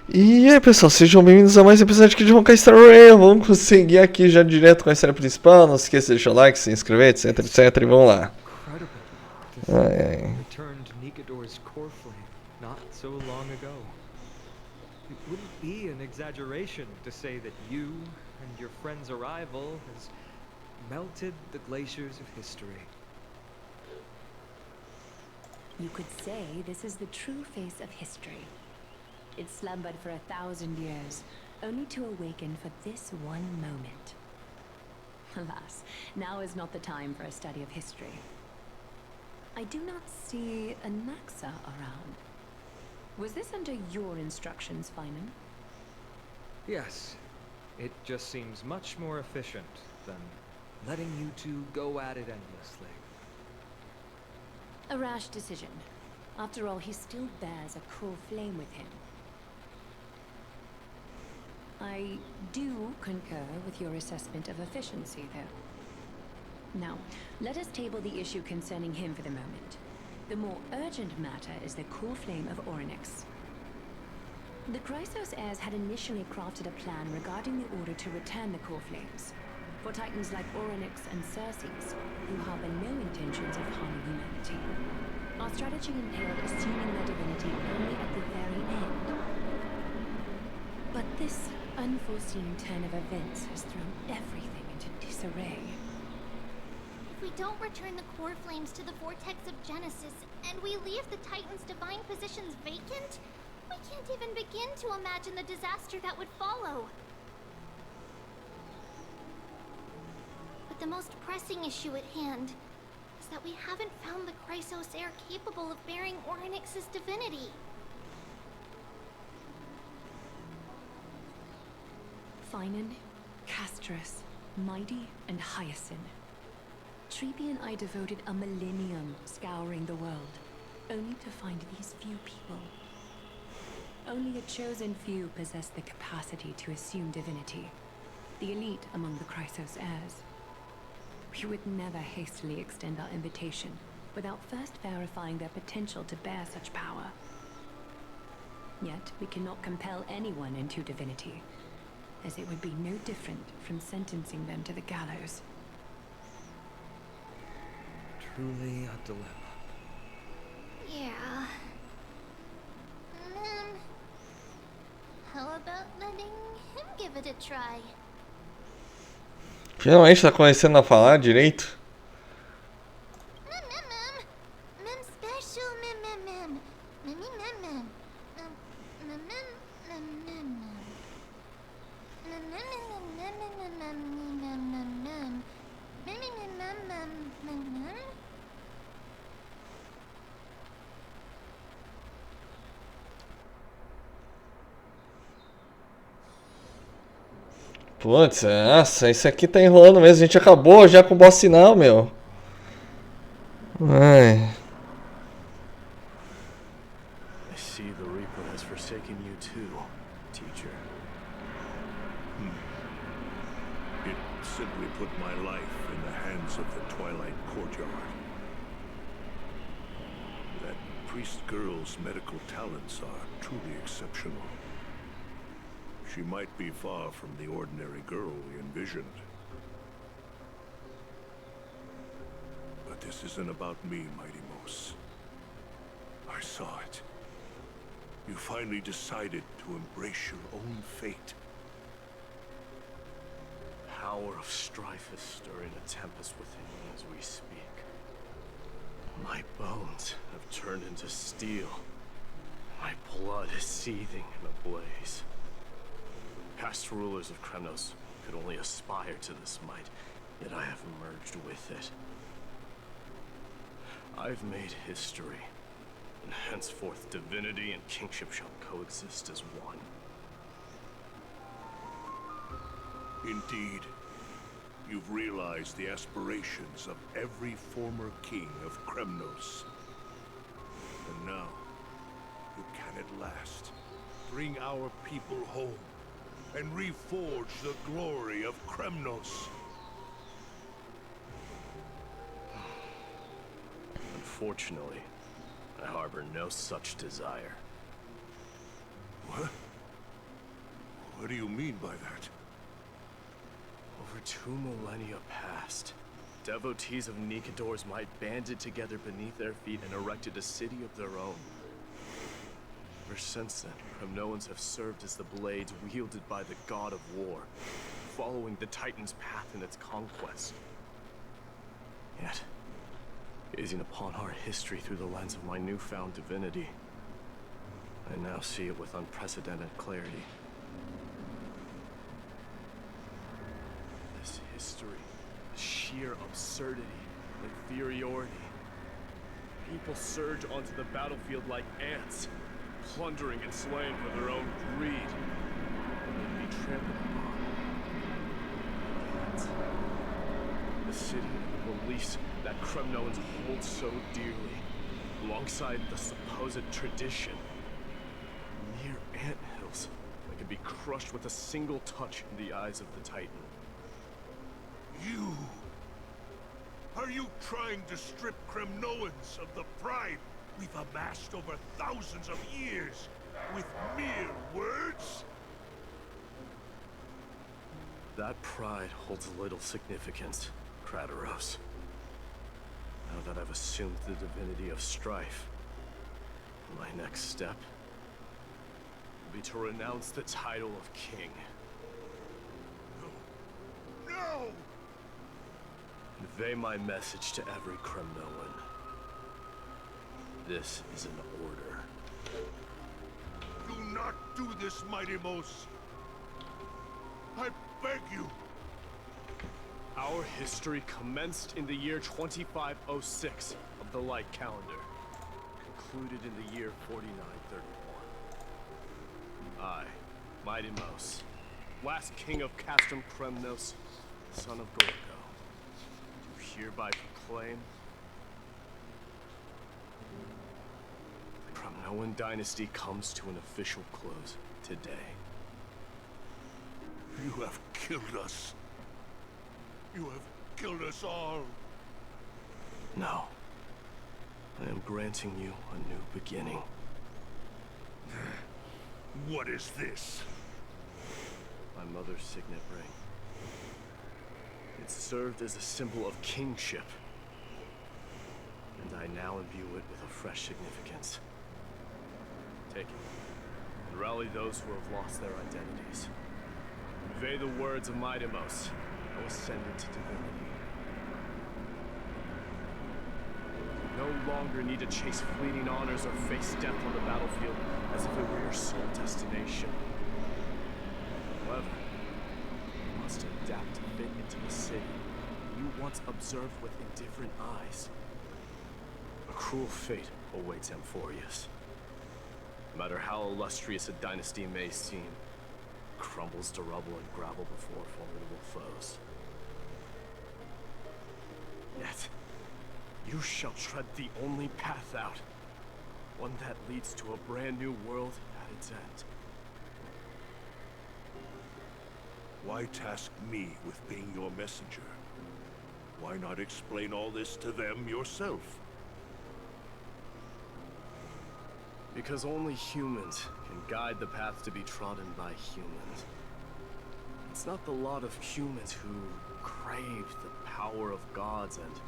E aí, pessoal, sejam bem-vindos a mais um episódio aqui de Honkai Star Rail. Vamos conseguir aqui já direto com a história principal. Não se esqueça de deixar o like, se inscrever, etc, etc. E vamos lá. Incredible to Ai, think ai. returned Nikador's core flame not so long ago. It wouldn't be an exaggeration to say that you and your friend's arrival has melted the glaciers of history. You could say this is the true face of history. It slumbered for 1,000 years, only to awaken for this one moment. Alas, now is not the time for a study of history. I do not see a Naxa around. Was this under your instructions, Feynman? Yes, it just seems much more efficient than letting you two go at it endlessly. A rash decision. After all, he still bears a core flame with him. I do concur with your assessment of efficiency, though. Now, let us table the issue concerning him for the moment. The more urgent matter is the core flame of Orynyx. The Chrysos heirs had initially crafted a plan regarding the order to return the core flames. For titans like Orynyx and Circes, who harbor no intentions of harming humanity. Our strategy entailed assuming their divinity only at the very end. But this unforeseen turn of events has thrown everything into disarray. If we don't return the core flames to the vortex of Genesis, and we leave the Titan's divine positions vacant, we can't even begin to imagine the disaster that would follow. But the most pressing issue at hand is that we haven't found the Chrysos heir capable of bearing Orynyx's divinity. Finan, Castrus, Mighty, and Hyacinth. Treepy and I devoted a millennium scouring the world, only to find these few people. Only a chosen few possess the capacity to assume divinity, the elite among the Chrysos heirs. We would never hastily extend our invitation without first verifying their potential to bear such power. Yet we cannot compel anyone into divinity, as it would be no different from sentencing them to the gallows. Truly a dilemma. Yeah. How about letting him give it a try? Finalmente tá começando a falar direito. Mem special mem. Putz, nossa, isso aqui tá enrolando mesmo. A gente acabou já com o boss final, meu. Ai. I see the Reaper has forsaken you too, teacher. It simply put my life in the hands of the Twilight Courtyard. That priest girl's medical talents are truly exceptional. She might be far from the ordinary girl we envisioned. But this isn't about me, Mighty Mos. I saw it. You finally decided to embrace your own fate. Power of strife is stirring a tempest within me as we speak. My bones have turned into steel. My blood is seething in a blaze. Past rulers of Kremnos could only aspire to this might, yet I have merged with it. I've made history, and henceforth divinity and kingship shall coexist as one. Indeed, you've realized the aspirations of every former king of Kremnos. And now, you can at last bring our people home and reforge the glory of Kremnos. Unfortunately, I harbor no such desire. What? What do you mean by that? Over 2 millennia past, devotees of Nikador's might banded together beneath their feet and erected a city of their own. Ever since then, Kremnoans have served as the blades wielded by the god of war, following the Titan's path in its conquest. Yet, gazing upon our history through the lens of my newfound divinity, I now see it with unprecedented clarity. This history is sheer absurdity, inferiority. People surge onto the battlefield like ants, plundering and slaying for their own greed, and be trampled upon. Yet, the city and beliefs that Kremnoans hold so dearly, alongside the supposed tradition, mere anthills that can be crushed with a single touch in the eyes of the Titan. You... Are you trying to strip Kremnoans of the pride we've amassed over thousands of years with mere words? That pride holds little significance, Krateros. Now that I've assumed the divinity of strife, my next step will be to renounce the title of king. No! Convey my message to every Kremnoan. This is an order. Do not do this, Mighty Mos. I beg you. Our history commenced in the year 2506 of the Light Calendar, concluded in the year 4931. I, Mighty Mos, last king of Castrum Kremnos, son of Gorgo, do hereby proclaim the Kremnoan dynasty comes to an official close today. You have killed us. You have killed us all. No. I am granting you a new beginning. What is this? My mother's signet ring. It served as a symbol of kingship. And I now imbue it with a fresh significance. Take it, and rally those who have lost their identities. Convey the words of Mighty Mos, now ascended to divinity. You no longer need to chase fleeting honors or face death on the battlefield as if it were your sole destination. However, you must adapt to fit into the city you once observed with indifferent eyes. A cruel fate awaits Amphorius. No matter how illustrious a dynasty may seem, crumbles to rubble and gravel before formidable foes. Yet, you shall tread the only path out, one that leads to a brand new world at its end. Why task me with being your messenger? Why not explain all this to them yourself? Because only humans can guide the path to be trodden by humans. It's not the lot of humans who crave the power of gods and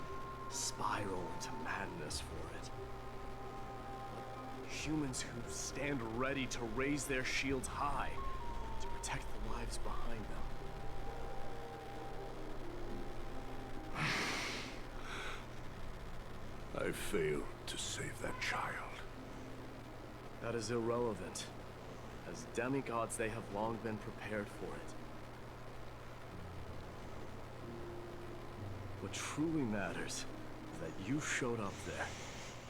spiral into madness for it. But humans who stand ready to raise their shields high to protect the lives behind them. I failed to save that child. That is irrelevant. As demigods, they have long been prepared for it. What truly matters is that you showed up there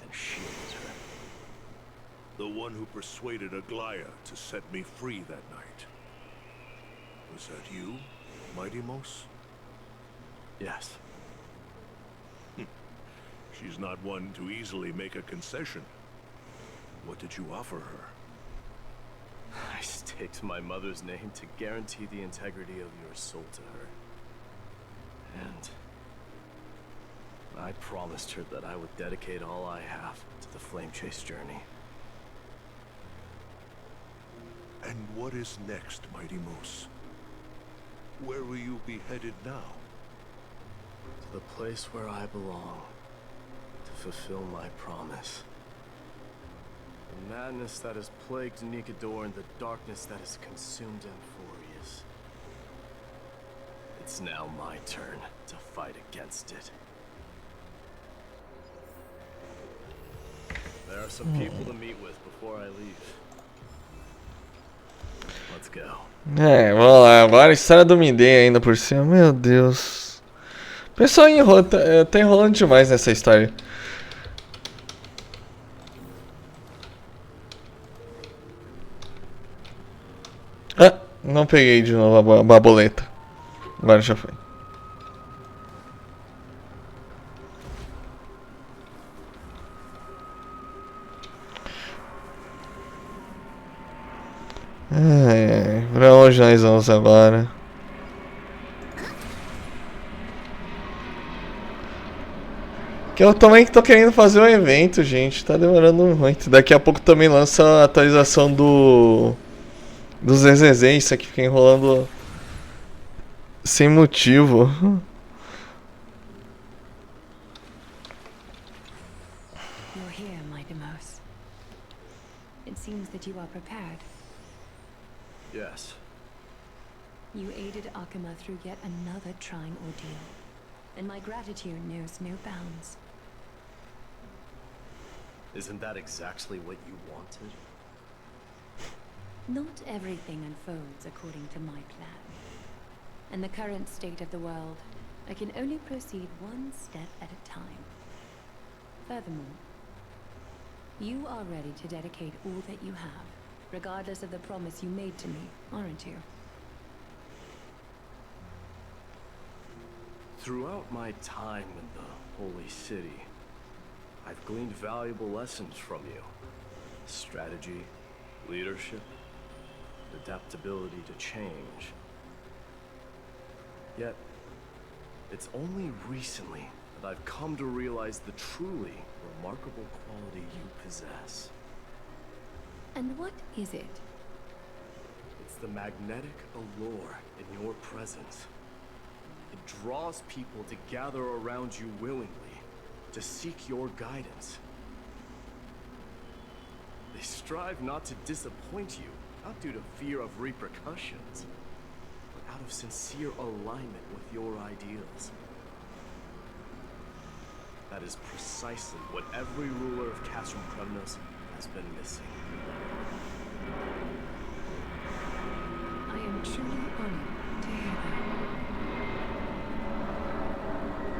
and shielded her. The one who persuaded Aglaya to set me free that night. Was that you, Mighty Mos? Yes. She's not one to easily make a concession. What did you offer her? I staked my mother's name to guarantee the integrity of your soul to her. And I promised her that I would dedicate all I have to the Flame Chase journey. And what is next, Mighty Moose? Where will you be headed now? To the place where I belong, to fulfill my promise. The madness that has plagued Nikador and the darkness that has consumed Amphorius. It's now my turn to fight against it. There are some people to meet with before I leave. Let's go. É, vamos lá. Agora a história do Midei ainda por cima. Meu Deus. O pessoal enrola, tá enrolando demais nessa história. Ah, não peguei de novo a baboleta. Agora já foi. Pra onde nós vamos agora? Que eu também tô querendo fazer um evento, gente. Tá demorando muito. Daqui a pouco também lança a atualização dos ZZZ. Isso aqui fica enrolando sem motivo. You're here, Mighty Mouse. It seems that you are prepared. Yes. You aided Akuma through yet another trying ordeal, and my gratitude knows no bounds. Isn't that exactly what you wanted? Not everything unfolds according to my plan. In the current state of the world, I can only proceed one step at a time. Furthermore, you are ready to dedicate all that you have, regardless of the promise you made to me, aren't you? Throughout my time in the Holy City, I've gleaned valuable lessons from you. Strategy, leadership, adaptability to change. Yet, it's only recently that I've come to realize the truly remarkable quality you possess. And what is it? It's the magnetic allure in your presence. It draws people to gather around you willingly, to seek your guidance. They strive not to disappoint you, not due to fear of repercussions, but out of sincere alignment with your ideals. That is precisely what every ruler of Castrum Kremnos has been missing. I am truly honored to hear that.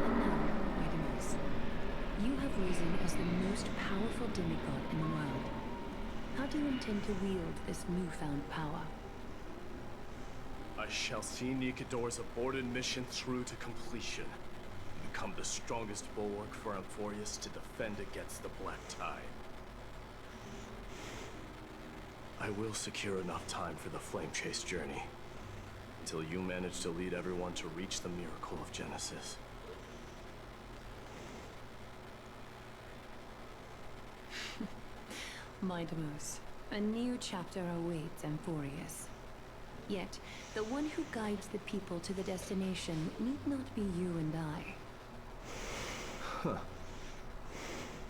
And now, Mighty Mouse, you have risen as the most powerful demigod in the world. How do you intend to wield this newfound power? I shall see Nikador's aborted mission through to completion. Become the strongest bulwark for Amphorius to defend against the Black Tide. I will secure enough time for the Flame Chase journey, until you manage to lead everyone to reach the miracle of Genesis. Mighty Mouse, a new chapter awaits Amphorius. Yet, the one who guides the people to the destination need not be you and I. Huh.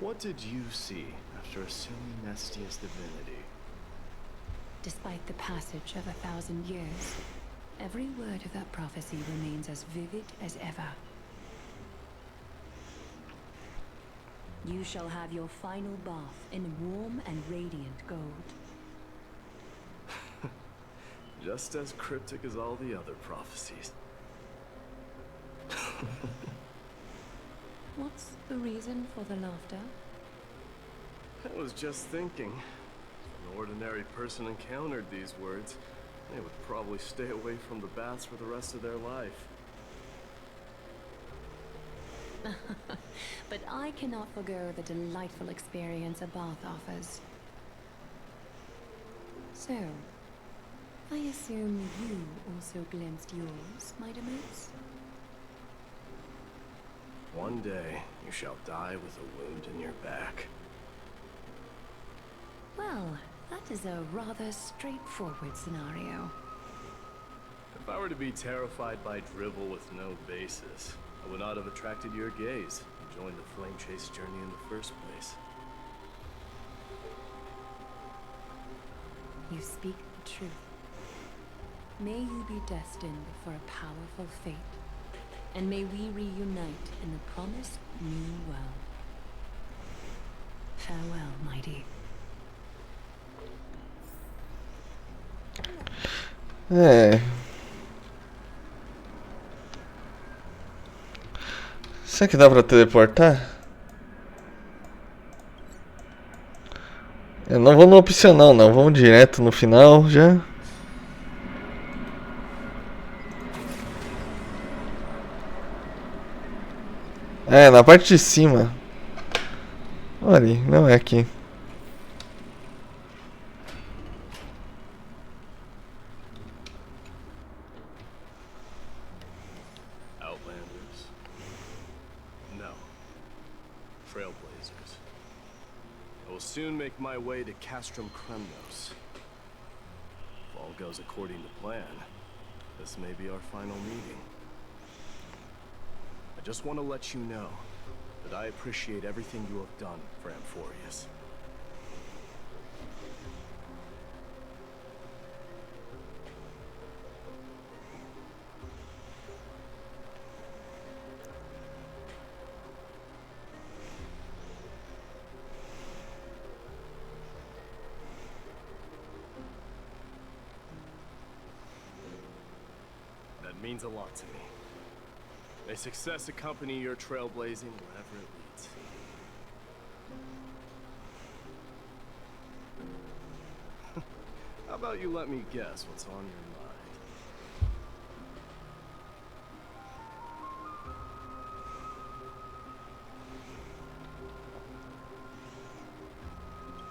What did you see after assuming Nestia's divinity? Despite the passage of 1,000 years, every word of that prophecy remains as vivid as ever. You shall have your final bath in warm and radiant gold. Just as cryptic as all the other prophecies. What's the reason for the laughter? I was just thinking, if an ordinary person encountered these words, they would probably stay away from the baths for the rest of their life. But I cannot forgo the delightful experience a bath offers. So, I assume you also glimpsed yours, Mighty Mouse? One day, you shall die with a wound in your back. Well, That is a rather straightforward scenario. If I were to be terrified by drivel with no basis, I would not have attracted your gaze and joined the flame chase journey in the first place. You speak the truth. May you be destined for a powerful fate, and may we reunite in the promised new world. Farewell, mighty. É. Será que dá pra teleportar? Eu não vou no opcional não, vamos direto no final já. É, na parte de cima. Olha, não é aqui. Outlanders. No. Trailblazers. I will soon make my way to Castrum Kremnos. If all goes according to plan, this may be our final meeting. I just want to let you know that I appreciate everything you have done for Amphorius. That means a lot to me. May success accompany your trailblazing wherever it leads. How about you let me guess what's on your mind?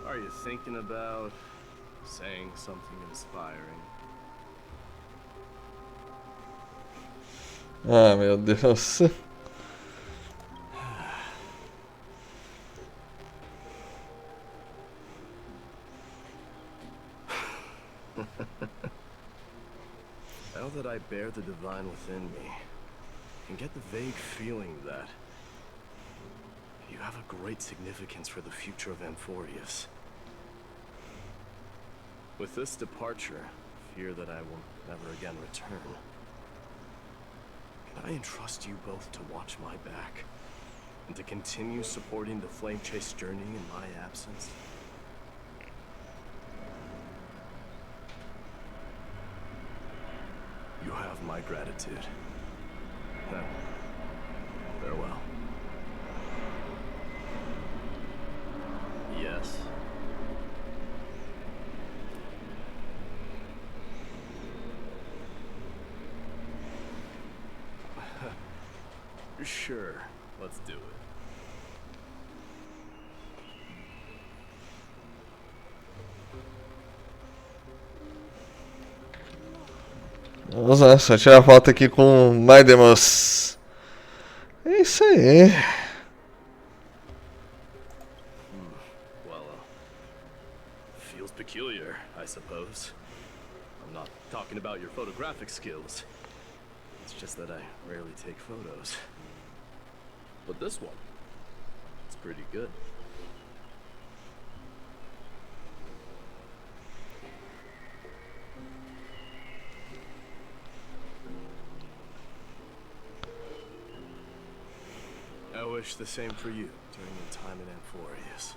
Are you thinking about saying something inspiring? Ah, meu Deus. Now that I bear the divine within me, I can get the vague feeling that you have a great significance for the future of Amphorius. With this departure, I fear that I will never again return. Can I entrust you both to watch my back, and to continue supporting the Flame Chase journey in my absence? You have my gratitude. Farewell. Yes. Sure, let's do it. Vamos lá, só tirar a foto aqui com Maidemos. É isso aí. Well, feels peculiar, I suppose. I'm not talking about your photographic skills. It's just that I rarely take photos. But this one, it's pretty good. I wish the same for you during your time in Amphorius.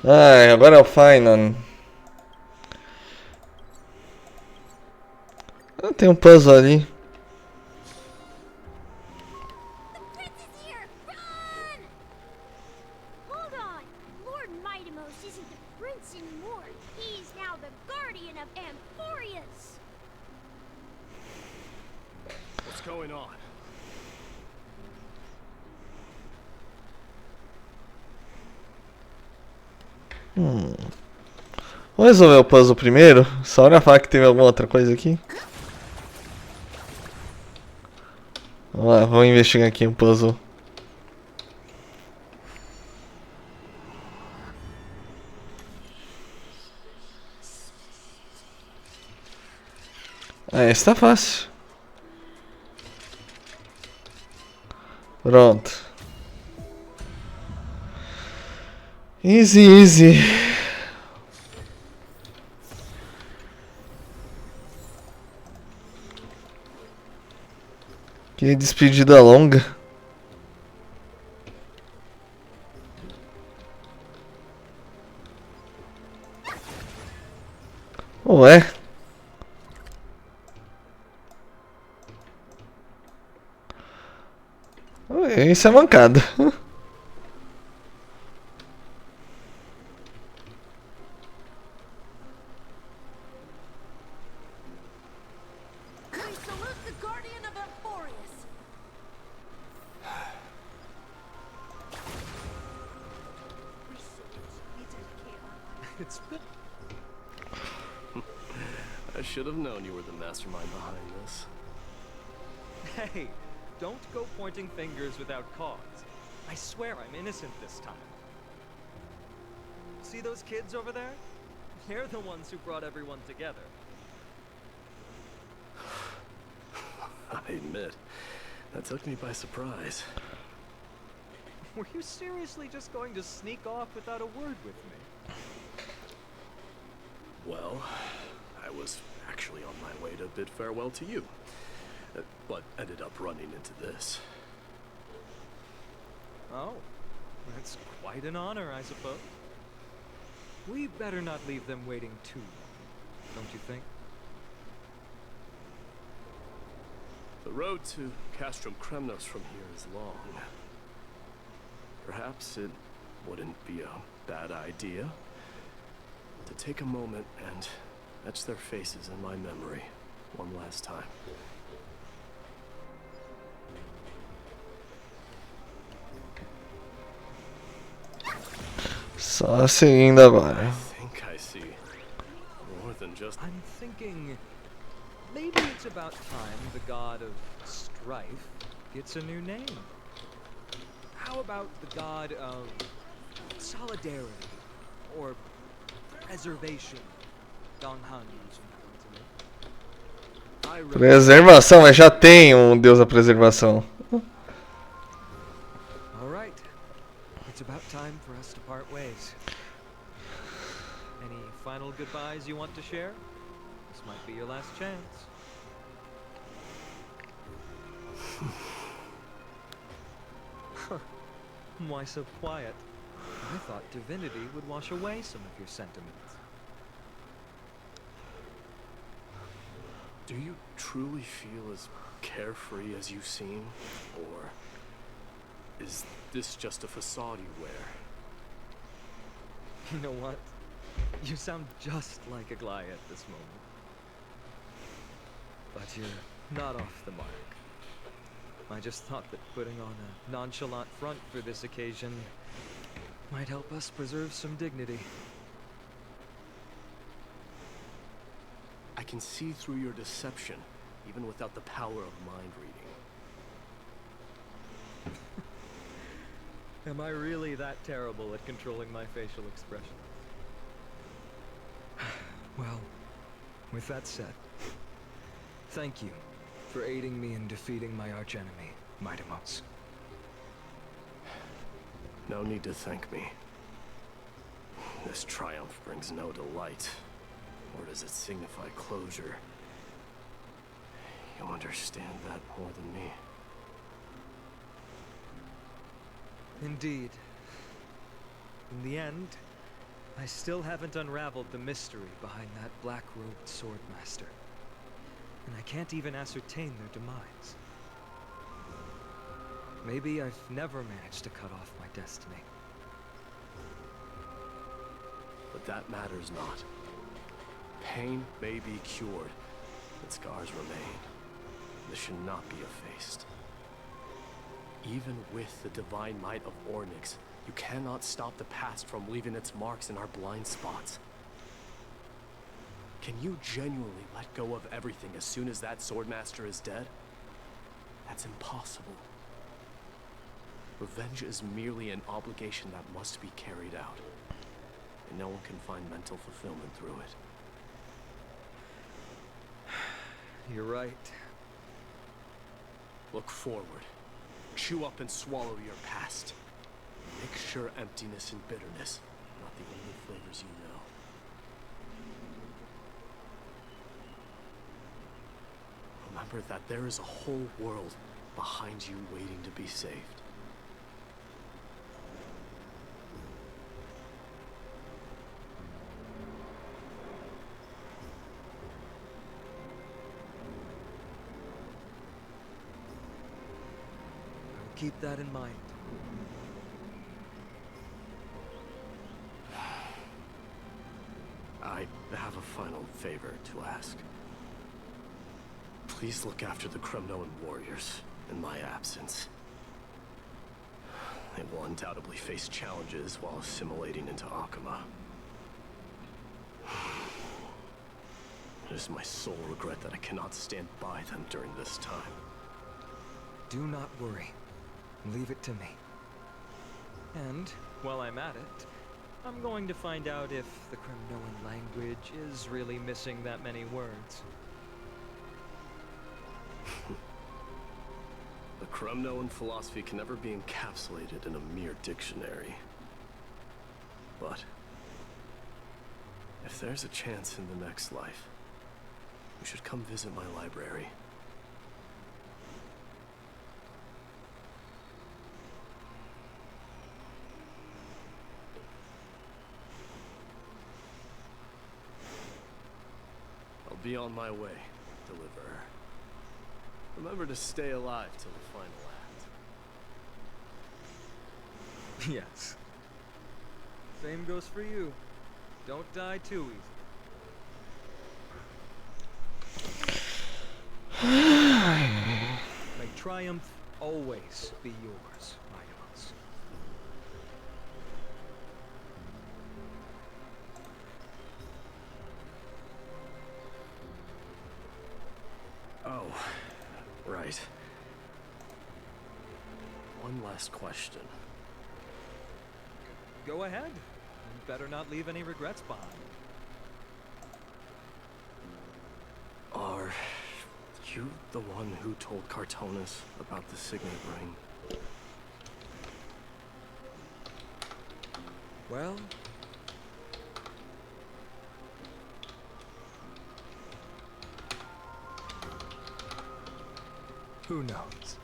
Ai, agora é o final. Ah, tem um puzzle ali. The prince is here! Run! Hold on! Lord Mightimos isn't the prince anymore. He's now the guardian of Amphorius. What's going on? Vamos resolver o puzzle primeiro. Só olha falar que teve alguma outra coisa aqui. Vamos lá, vamos investigar aqui um puzzle. Ah, esse tá fácil. Pronto. Easy, easy. Que despedida longa. Ué. Isso é mancada. We salute the guardian of Emporius. We dedicate our lives. It's been... I should have known you were the mastermind behind this. Hey, don't go pointing fingers without cause. I swear I'm innocent this time. See those kids over there? They're the ones who brought everyone together. I admit, that took me by surprise. Were you seriously just going to sneak off without a word with me? Well, I was actually on my way to bid farewell to you, but ended up running into this. Oh, that's quite an honor, I suppose. We better not leave them waiting too long, don't you think? The road to Castrum Kremnos from here is long. Perhaps it wouldn't be a bad idea to take a moment and etch their faces in my memory one last time. Só seguindo agora. I think I see more than just... I'm thinking maybe it's about time the god of strife gets a new name. How about the god of solidarity or preservation? Preservação, mas já tem um deus da preservação. All right. It's about time for us to part ways. Any final goodbyes you want to share? This might be your last chance. Why so quiet? I thought divinity would wash away some of your sentiments. Do you truly feel as carefree as you seem? Or is this just a facade you wear? You know what? You sound just like a Goliath at this moment. But you're not off the mark. I just thought that putting on a nonchalant front for this occasion might help us preserve some dignity. I can see through your deception, even without the power of mind reading. Am I really that terrible at controlling my facial expressions? Well, with that said, thank you for aiding me in defeating my archenemy, Mightimos. No need to thank me. This triumph brings no delight. Or does it signify closure? You understand that more than me. Indeed. In the end, I still haven't unraveled the mystery behind that black-robed swordmaster. And I can't even ascertain their demise. Maybe I've never managed to cut off my destiny. But that matters not. Pain may be cured, but scars remain. This should not be effaced. Even with the divine might of Ornyx, you cannot stop the past from leaving its marks in our blind spots. Can you genuinely let go of everything as soon as that swordmaster is dead? That's impossible. Revenge is merely an obligation that must be carried out. And no one can find mental fulfillment through it. You're right. Look forward. Chew up and swallow your past. Make sure emptiness and bitterness are not the only flavors you know. Remember that there is a whole world behind you waiting to be saved. I'll keep that in mind. I have a final favor to ask. Please look after the Kremnoan warriors in my absence. They will undoubtedly face challenges while assimilating into Akama. It is my sole regret that I cannot stand by them during this time. Do not worry. Leave it to me. And, while I'm at it, I'm going to find out if the Kremnoan language is really missing that many words. The Kremnoan philosophy can never be encapsulated in a mere dictionary. But if there's a chance in the next life, you should come visit my library. I'll be on my way, Deliverer. Remember to stay alive till the final act. Yes. Same goes for you. Don't die too easy. May triumph always be yours, Minos. Oh, right. One last question. Go ahead. You better not leave any regrets behind. Are you the one who told Cartonis about the signet ring? Well, who knows?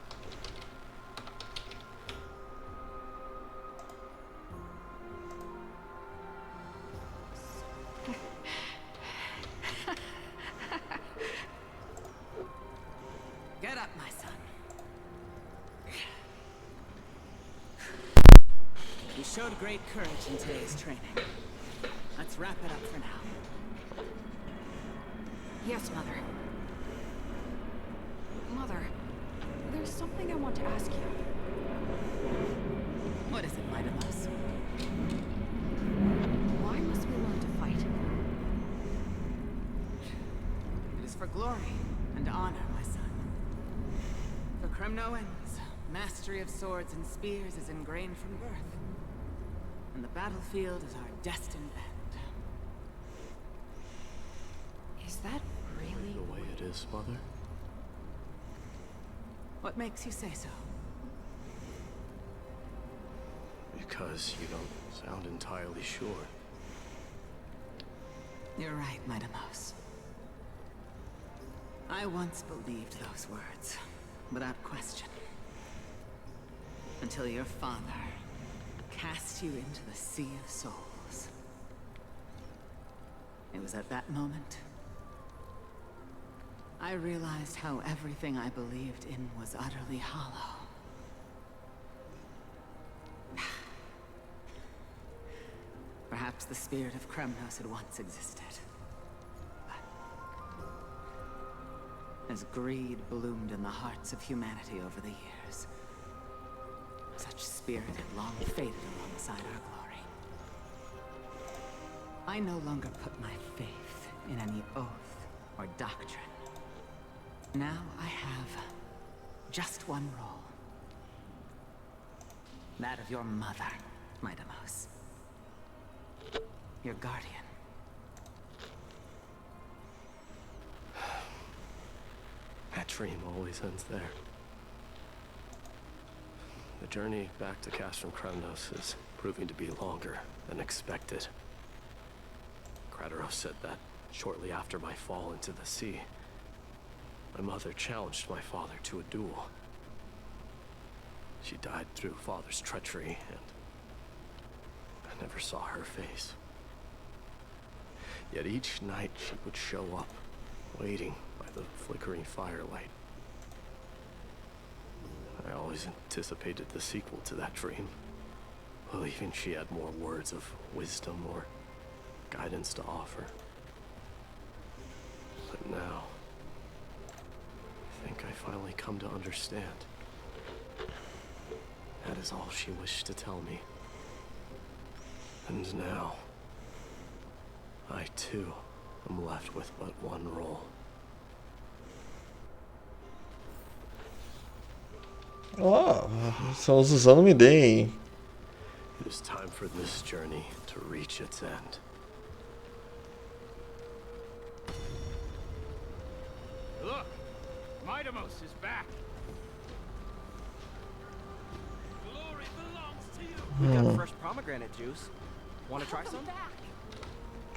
Get up, my son. You showed great courage in today's training. Let's wrap it up for now. Yes, Mother. Mother, there's something I want to ask you. What is it, Minos? Why must we learn to fight? It is for glory and honor, my son. For Kremnoans, mastery of swords and spears is ingrained from birth. And the battlefield is our destined end. Is that really? The way it is, Mother? What makes you say so? Because you don't sound entirely sure. You're right, Minos. I once believed those words, without question. Until your father cast you into the Sea of Souls. It was at that moment I realized how everything I believed in was utterly hollow. Perhaps the spirit of Kremnos had once existed. But as greed bloomed in the hearts of humanity over the years, such spirit had long faded alongside our glory. I no longer put my faith in any oath or doctrine. Now I have just one role. That of your mother, my Demos. Your guardian. That dream always ends there. The journey back to Castrum Kremnos is proving to be longer than expected. Kratos said that shortly after my fall into the sea, my mother challenged my father to a duel. She died through father's treachery, and I never saw her face. Yet each night she would show up, waiting by the flickering firelight. I always anticipated the sequel to that dream, believing she had more words of wisdom or guidance to offer. But now, I think I finally come to understand. That is all she wished to tell me. And now, I too am left with but one role. Ó, estamos usando uma ideia, hein? It is time for this journey to reach its end. Look! Midamos is back! Glory belongs to you! We got fresh pomegranate juice. Want to try some?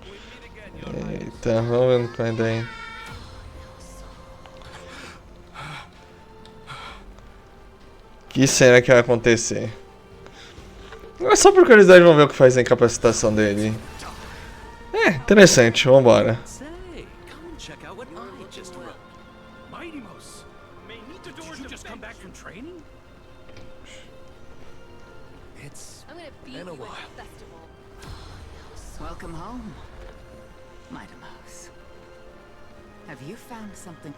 We meet again, your highness. Eita, vamos ver no que vai dar, hein? O que será que vai acontecer? É só por curiosidade, vamos ver o que faz a incapacitação dele. É, interessante, vambora. Say, come and check out what I just wrote. Midamos! Did you just come back from training? It's been a while. Welcome home, my Demos. Have you found something?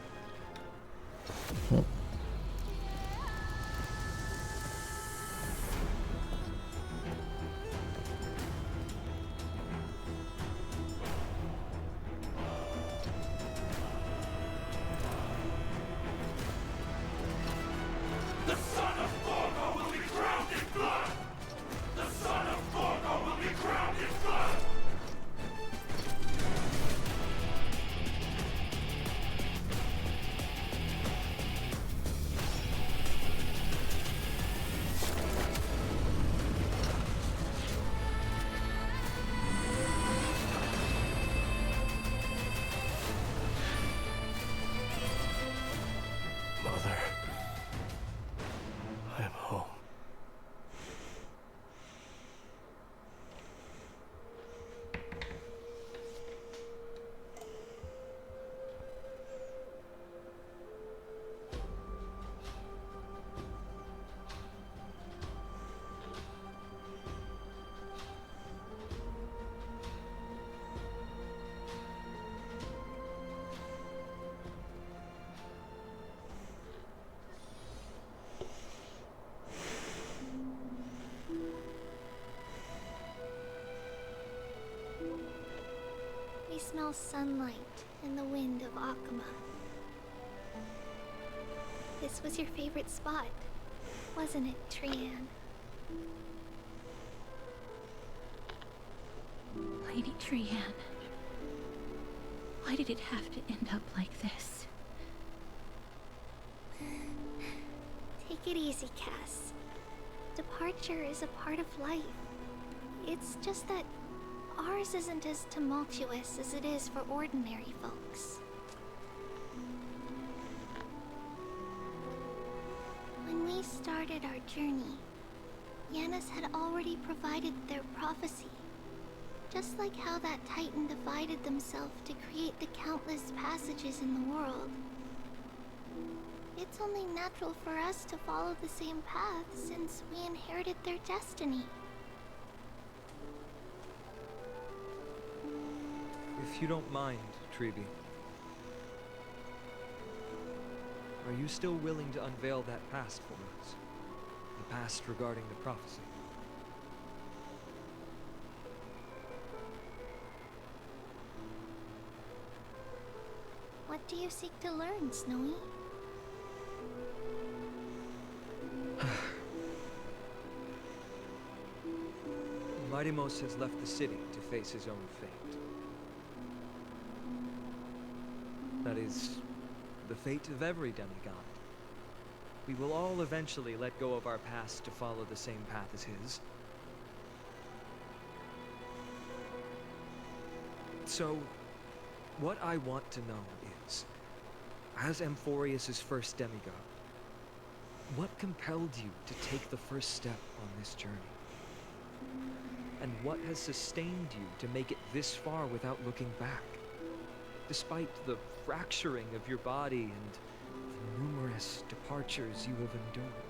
Mother, I am home. We smell sunlight and the wind of Akuma. This was your favorite spot, wasn't it, Trian? Lady Trian, why did it have to end up like this? Take it easy, Cass. Departure is a part of life. It's just that ours isn't as tumultuous as it is for ordinary folks. When we started our journey, Yanis had already provided their prophecy. Just like how that Titan divided themselves to create the countless passages in the world. It's only natural for us to follow the same path since we inherited their destiny. If you don't mind, Treeby, are you still willing to unveil that past for us? The past regarding the prophecy? What do you seek to learn, Snowy? Mightimos has left the city to face his own fate. That is, the fate of every demigod. We will all eventually let go of our past to follow the same path as his. So, what I want to know is, as Amphorius' first demigod, what compelled you to take the first step on this journey? And what has sustained you to make it this far without looking back? Despite the fracturing of your body and the numerous departures you have endured.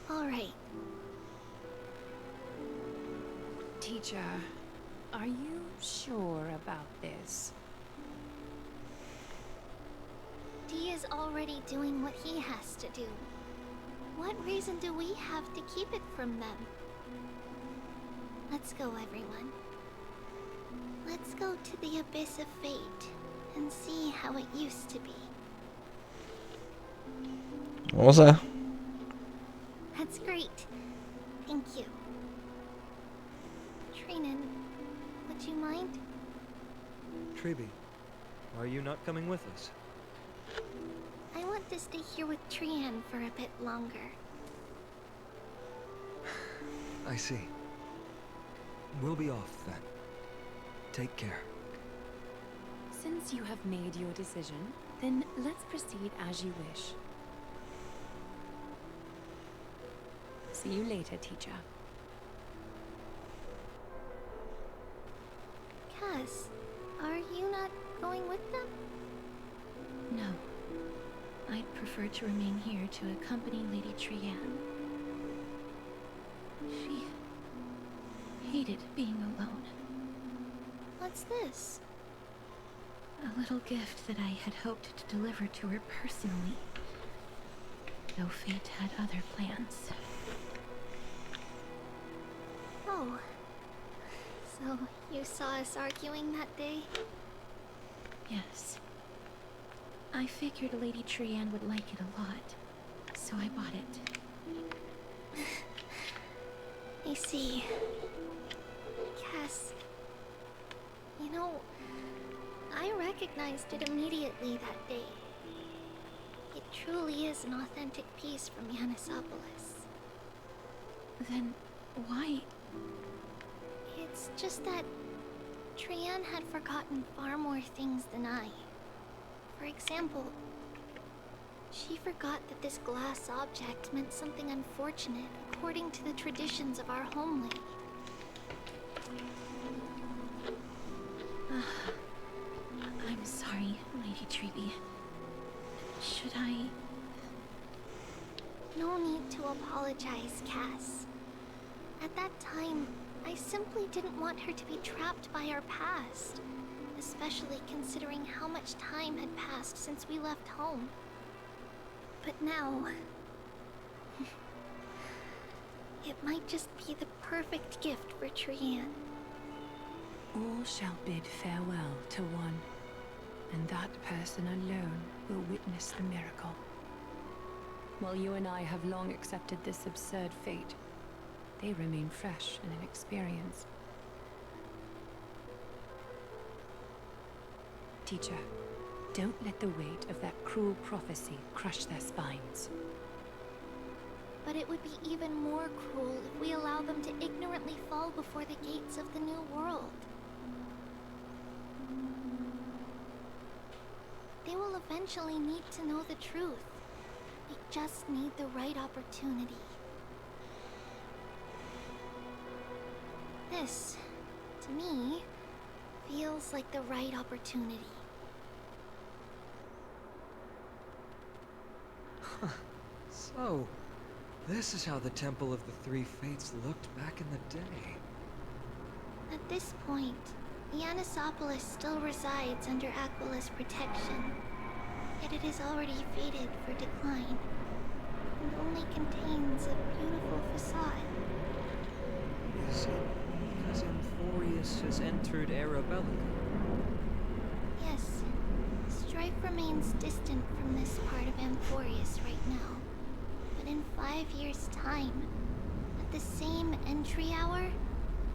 All right. Teacher, are you sure about this? Dee is already doing what he has to do. What reason do we have to keep it from them? Let's go, everyone. Let's go to the abyss of fate and see how it used to be. What was that? That's great. Thank you. Trinan, would you mind? Treeby, are you not coming with us? I want to stay here with Trian for a bit longer. I see. We'll be off then. Take care. Since you have made your decision, then let's proceed as you wish. See you later, teacher. Cass, are you not going with them? No. I'd prefer to remain here to accompany Lady Trian. She hated being alone. What's this? A little gift that I had hoped to deliver to her personally, though fate had other plans. Oh. So, you saw us arguing that day? Yes. I figured Lady Trian would like it a lot, so I bought it. I see. Cass, you know, I recognized it immediately that day. It truly is an authentic piece from Yanisopolis. Then why? It's just that Trian had forgotten far more things than I. For example, she forgot that this glass object meant something unfortunate according to the traditions of our homeland. I'm sorry, Lady Treeby. Should I? No need to apologize, Cass. At that time, I simply didn't want her to be trapped by our past, especially considering how much time had passed since we left home. But now, it might just be the perfect gift for Trian. All shall bid farewell to one, and that person alone will witness the miracle. While you and I have long accepted this absurd fate, they remain fresh and inexperienced. Teacher, don't let the weight of that cruel prophecy crush their spines. But it would be even more cruel if we allow them to ignorantly fall before the gates of the new world. They will eventually need to know the truth. They just need the right opportunity. This, to me, feels like the right opportunity. So, this is how the Temple of the Three Fates looked back in the day. At this point, Yanisopolis still resides under Aquila's protection, yet it is already fated for decline, and only contains a beautiful facade. Is it because Amphorius has entered Arabella? Yes, strife remains distant from this part of Amphorius. this right now, but in 5 years' time, at the same entry hour,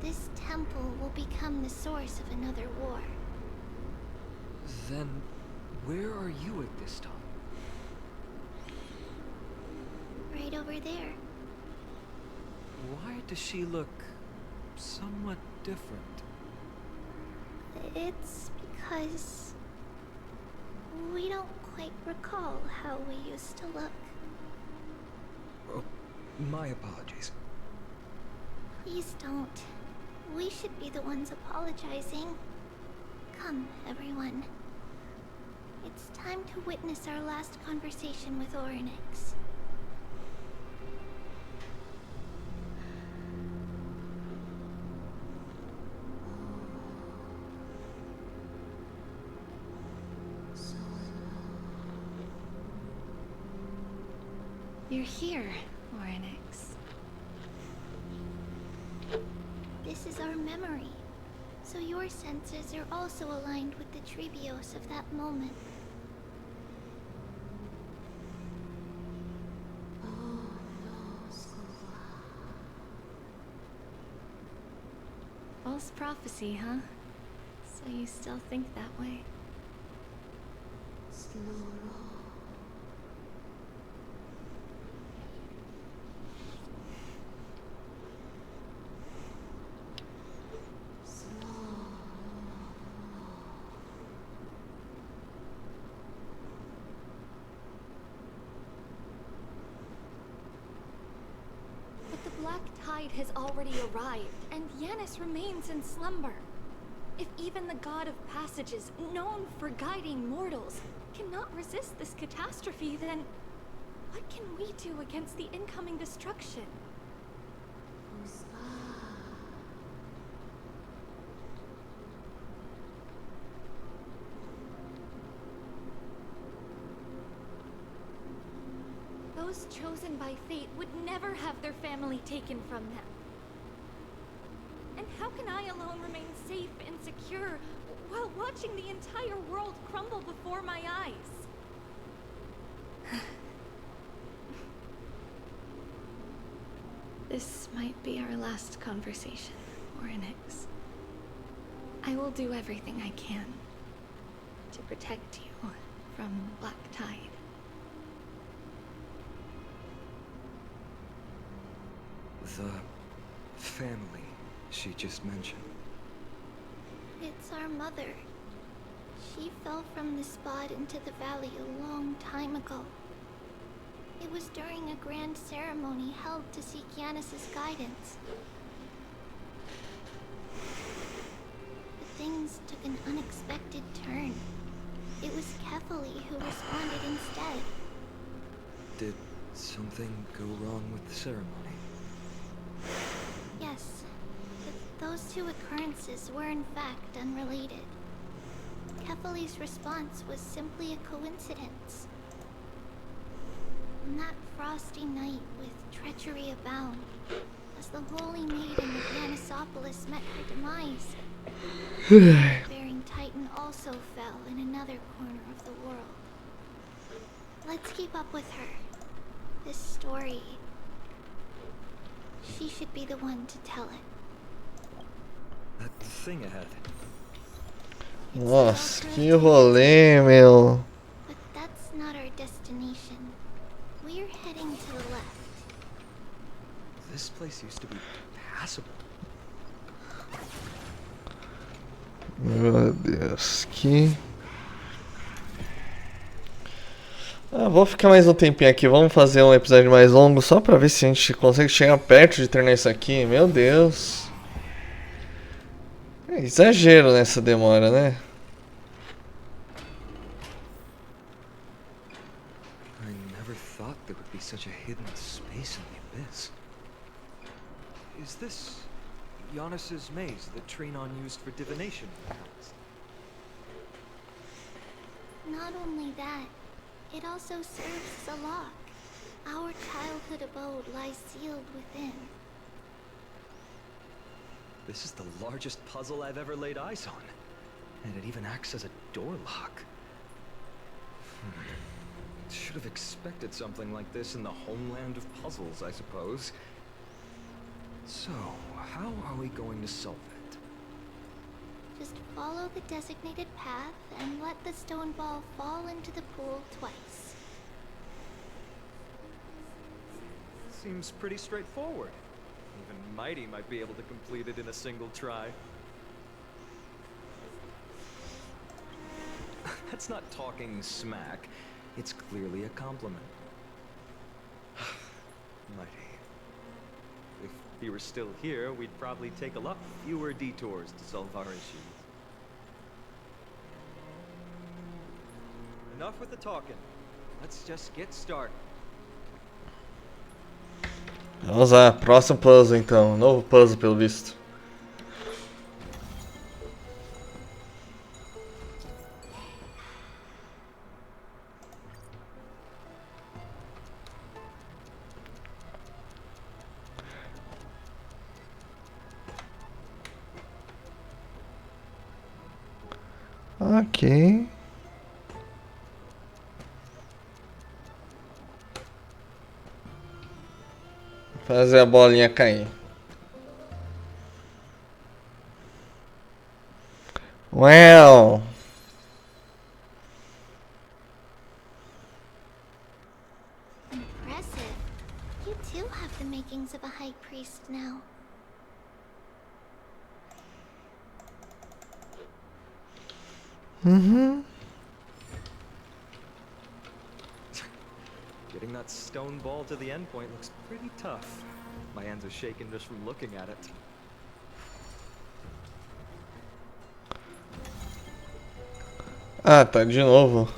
this temple will become the source of another war. Then, where are you at this time? Right over there. Why does she look somewhat different? It's because we don't quite recall how we used to look. Oh, my apologies. Please don't. We should be the ones apologizing. Come, everyone. It's time to witness our last conversation with Orynyx. You're here, Orynyx. This is our memory, so your senses are also aligned with the Trebios of that moment. False prophecy, huh? So you still think that way? But the black tide has already arrived, and Yanis remains in slumber. If even the god of passages, known for guiding mortals, cannot resist this catastrophe, then what can we do against the incoming destruction? Those chosen by fate would never have their family taken from them. And how can I alone remain safe and secure while watching the entire world crumble before my eyes? This might be our last conversation, Orynyx. I will do everything I can to protect you from Black Tide. The family she just mentioned. It's our mother. She fell from the spot into the valley a long time ago. It was during a grand ceremony held to seek Yanis' guidance. But things took an unexpected turn. It was Kefali who responded instead. Did something go wrong with the ceremony? Yes, but those two occurrences were in fact unrelated. Kefali's response was simply a coincidence. On that frosty night with treachery abound, as the holy maiden of Yanisopolis met her demise, the bearing titan also fell in another corner of the world. Let's keep up with her. This story, she should be the one to tell it. That thing ahead. Nossa, que rolê, meu. But that's not our destination. We're heading to the left. This place used to be passable. Meu Deus, que... vou ficar mais um tempinho aqui. Vamos fazer um episódio mais longo só pra ver se a gente consegue chegar perto de terminar isso aqui. Meu Deus. É exagero nessa demora, né? I never thought there would be such a hidden space in the abyss. Is this Yanis' maze that Trinon used for divination, perhaps? Not only that, it also serves as a lock. Our childhood abode lies sealed within. This is the largest puzzle I've ever laid eyes on. And it even acts as a door lock. Should have expected something like this in the homeland of puzzles, I suppose. So, how are we going to solve it? Just follow the designated path and let the stone ball fall into the pool twice. Seems pretty straightforward. Even Mighty might be able to complete it in a single try. That's not talking smack. It's clearly a compliment. Mighty. If he were still here, we'd probably take a lot fewer detours to solve our issues. Enough with the talking. Let's just get started. Vamos lá, próximo puzzle então. Novo puzzle pelo visto. Ok. Fazer a bolinha cair. Well. Impressive. You too have the makings of a high priest now. Getting that stone ball to the endpoint looks pretty tough. My hands are shaking just from looking at it. Ah, tá de novo.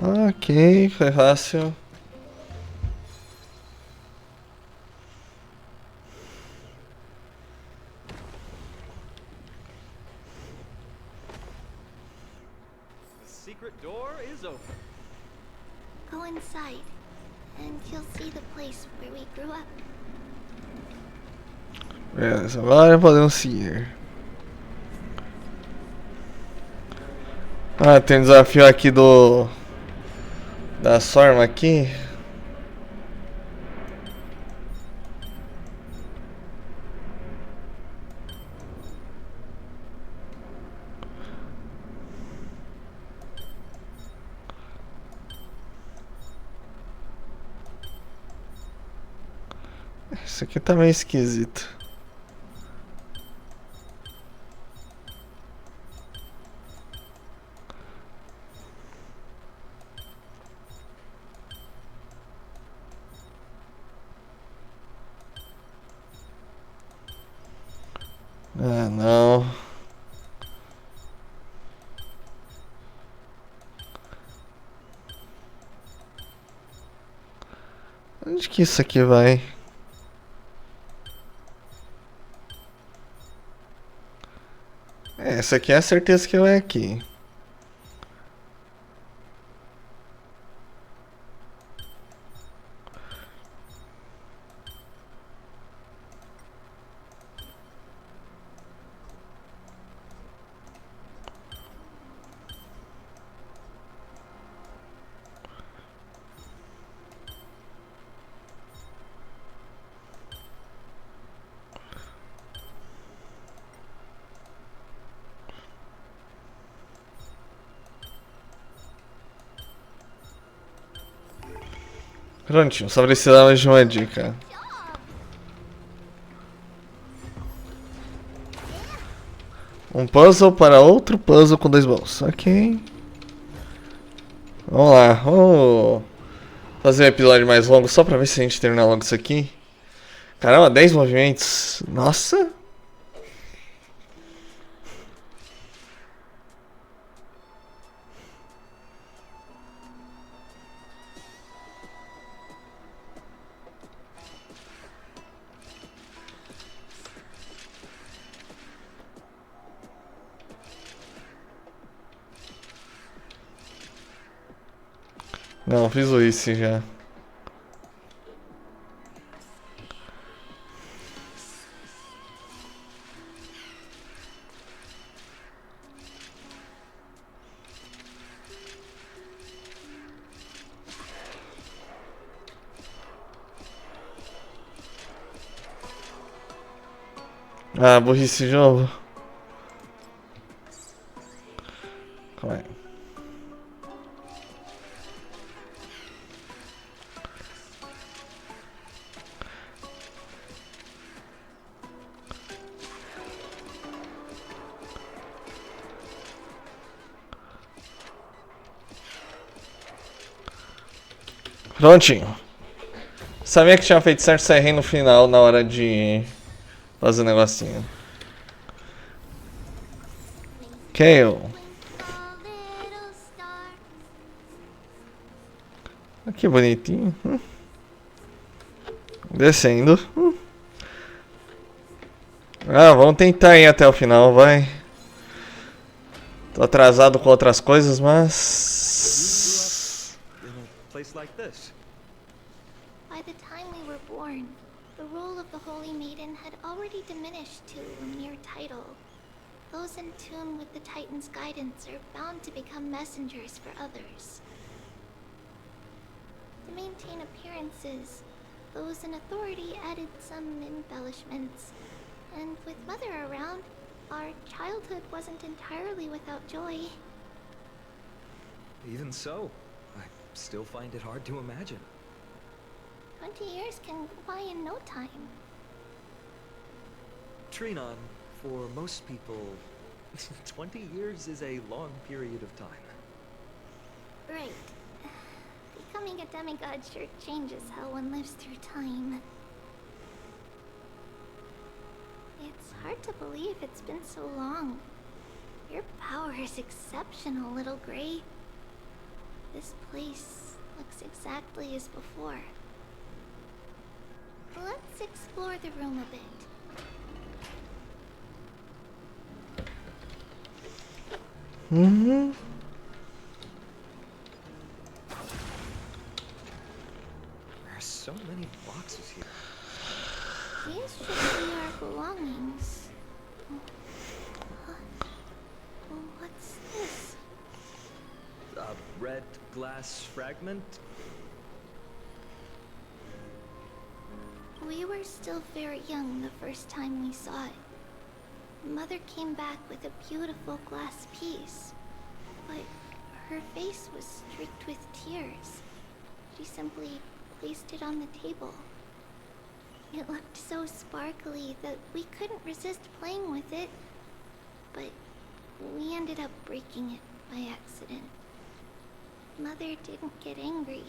Ok, foi fácil. The secret door is open. Go inside, and you'll see the place where we grew up. Beleza, agora podemos seguir. Ah, tem um desafio aqui da Sorma aqui. Isso aqui tá meio esquisito. Ah, não. Onde que isso aqui vai? Essa aqui é a certeza que vai aqui. Prontinho, só precisava de uma dica. Um puzzle para outro puzzle com 2 balls. Ok. Vamos lá, vamos fazer um episódio mais longo só pra ver se a gente termina logo isso aqui. Caramba, 10 movimentos. Nossa! Não, fiz o Isse já. Ah, burrice de novo. Calma aí. Prontinho. Sabia que tinha feito certo, só errei no final na hora de fazer o negocinho. Kale. Que bonitinho. Descendo. Ah, vamos tentar ir até o final, vai. Tô atrasado com outras coisas, mas... In a place like this. By the time we were born, the role of the Holy Maiden had already diminished to a mere title. Those in tune with the Titan's guidance are bound to become messengers for others. To maintain appearances, those in authority added some embellishments. And with Mother around, our childhood wasn't entirely without joy. Even so, I still find it hard to imagine. 20 years can go by in no time. Trinon, for most people, 20 years is a long period of time. Right. Becoming a demigod sure changes how one lives through time. It's hard to believe it's been so long. Your power is exceptional, Little Gray. This place looks exactly as before. Let's explore the room a bit. Mm-hmm. There are so many boxes here. These should be our belongings. What's this? A red glass fragment? We were still very young the first time we saw it. Mother came back with a beautiful glass piece, but her face was streaked with tears. She simply placed it on the table. It looked so sparkly that we couldn't resist playing with it, but we ended up breaking it by accident. Mother didn't get angry.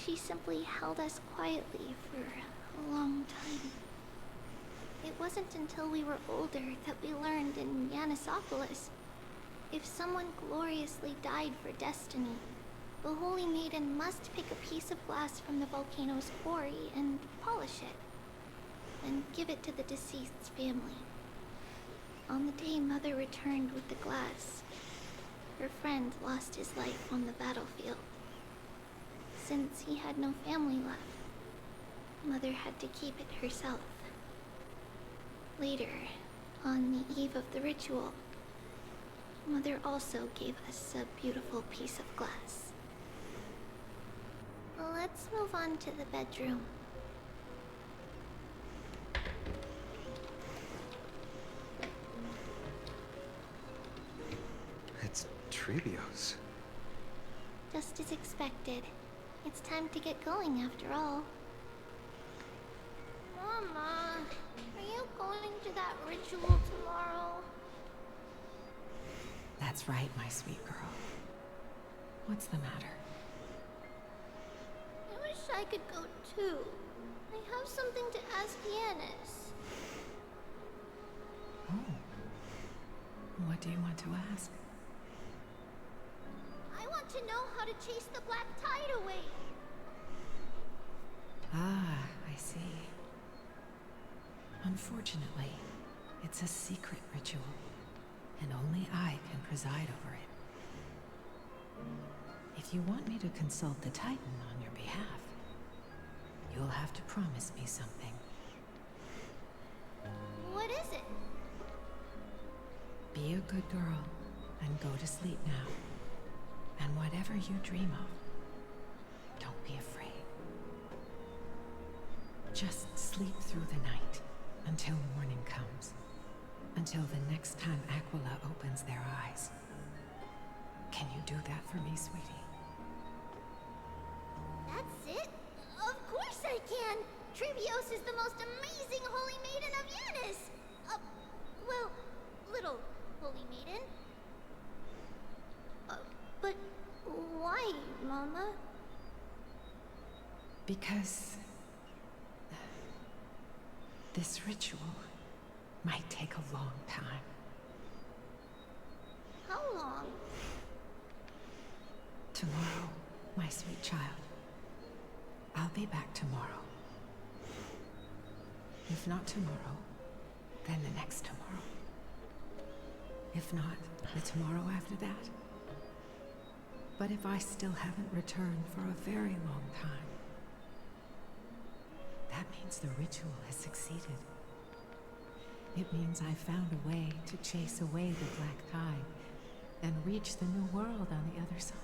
She simply held us quietly for a long time. It wasn't until we were older that we learned in Yanisopolis, if someone gloriously died for destiny, the Holy Maiden must pick a piece of glass from the volcano's quarry and polish it, and give it to the deceased's family. On the day Mother returned with the glass, her friend lost his life on the battlefield. Since he had no family left, Mother had to keep it herself. Later, on the eve of the ritual, Mother also gave us a beautiful piece of glass. Let's move on to the bedroom. It's Trebio's. Just as expected. It's time to get going after all. Mama, are you going to that ritual tomorrow? That's right, my sweet girl. What's the matter? I wish I could go too. I have something to ask Yanis. Oh. What do you want to ask? I want to know how to chase the black tide away. Ah, I see. Unfortunately, it's a secret ritual, and only I can preside over it. If you want me to consult the Titan on your behalf, you'll have to promise me something. What is it? Be a good girl and go to sleep now. And whatever you dream of, don't be afraid. Just sleep through the night until morning comes. Until the next time Aquila opens their eyes. Can you do that for me, sweetie? That's it? Of course I can! Trivios is the most amazing holy maiden of Yanis! Well, little holy maiden. But why, Mama? Because this ritual might take a long time. How long? Tomorrow, my sweet child. I'll be back tomorrow. If not tomorrow, then the next tomorrow. If not, the tomorrow after that. But if I still haven't returned for a very long time, that means the ritual has succeeded. It means I found a way to chase away the black tide and reach the new world on the other side.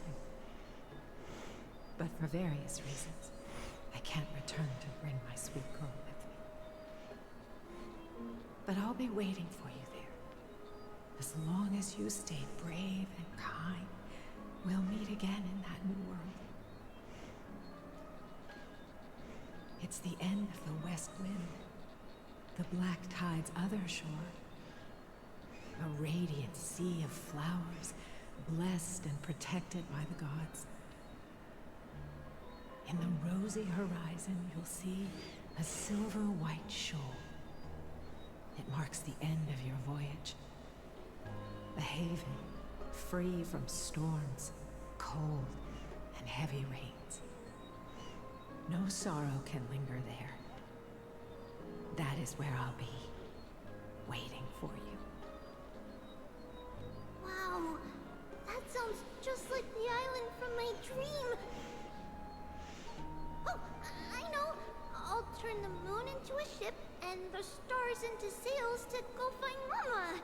But for various reasons, I can't return to bring my sweet girl with me. But I'll be waiting for you there. As long as you stay brave and kind, we'll meet again in that new world. It's the end of the west wind, the black tide's other shore. A radiant sea of flowers, blessed and protected by the gods. In the rosy horizon, you'll see a silver-white shoal. It marks the end of your voyage. A haven, free from storms, cold, and heavy rains. No sorrow can linger there. That is where I'll be, waiting for you. Wow, that sounds just like the island from my dream. Oh, I know. I'll turn the moon into a ship and the stars into sails to go find Mama.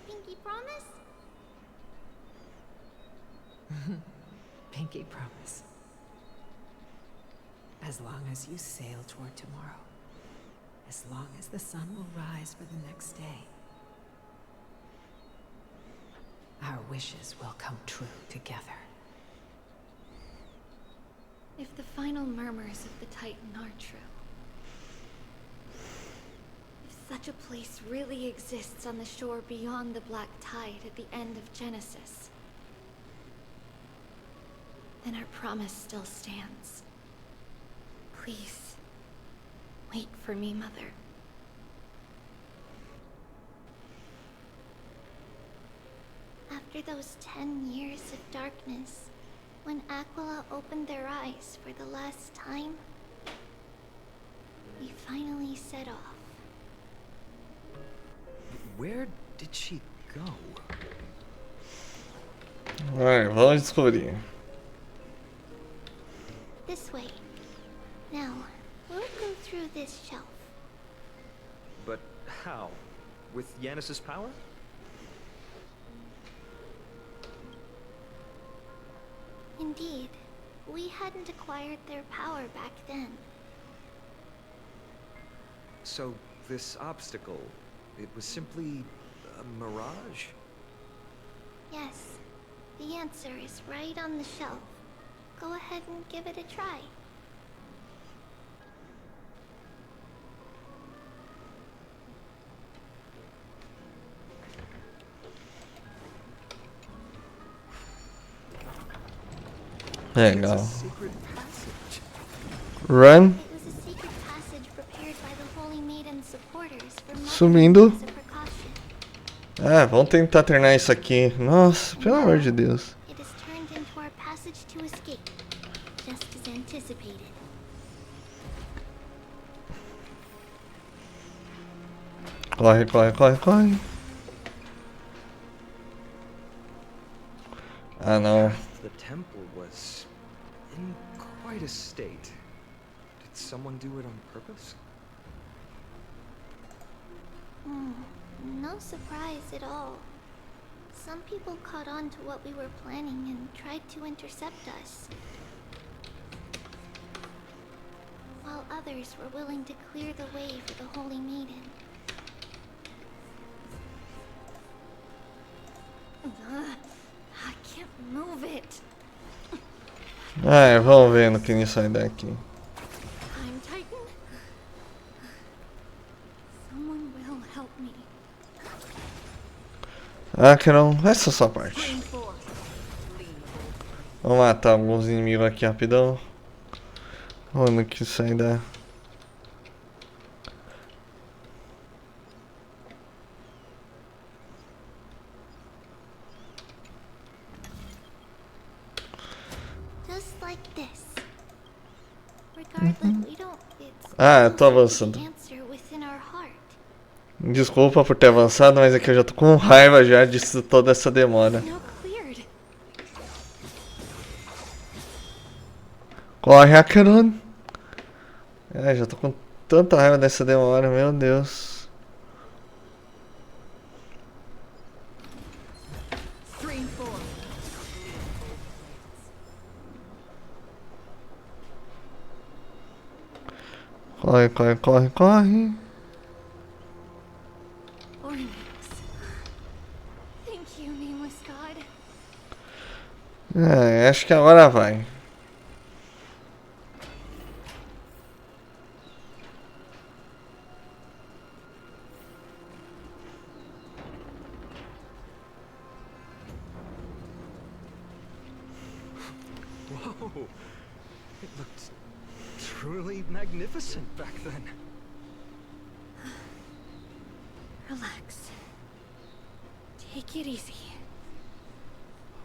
Pinky promise? Pinky promise. As long as you sail toward tomorrow. As long as the sun will rise for the next day. Our wishes will come true together. If the final murmurs of the Titan are true, if such a place really exists on the shore beyond the black tide at the end of Genesis, then our promise still stands. Please, wait for me, Mother. After those 10 years of darkness, when Aquila opened their eyes for the last time, we finally set off. Where did she go? Vai, vamos descobrir. This way. Now, we'll go through this shelf. But how? With Yanis's power? Indeed, we hadn't acquired their power back then. So, this obstacle, it was simply a mirage? Yes, the answer is right on the shelf. Go ahead and give it a try. Legal. Secret passage. Run. It was a secret passage prepared by the Holy Maiden's supporters for Sumindo. as a precaution. Vamos tentar treinar isso aqui. Nossa, pelo amor de Deus. It has turned into our passage to escape, just as anticipated. Corre, corre, corre, corre. Ah, não. the temple was in quite a state. Did someone do it on purpose? No surprise at all. Some people caught on to what we were planning and tried to intercept us, while others were willing to clear the way for the Holy Maiden. I can't move it. Ai, vamos ver no que ele sai daqui. I'm Titan. Someone will help me. Ah, que não. Essa é só a parte. Vamos matar alguns inimigos aqui rapidão. Vamos no que sai da. Just like this. Regardless, we don't. Ah, eu tô avançando. Answer within our heart. Desculpa por ter avançado, mas é que eu já tô com raiva já de toda essa demora. Corre, Acheron! É, já tô com tanta raiva dessa demora, meu Deus. Corre, corre, corre, corre. Thank you, nameless God. É, acho que agora vai. Whoa! It looked truly magnificent back then. Relax. Take it easy.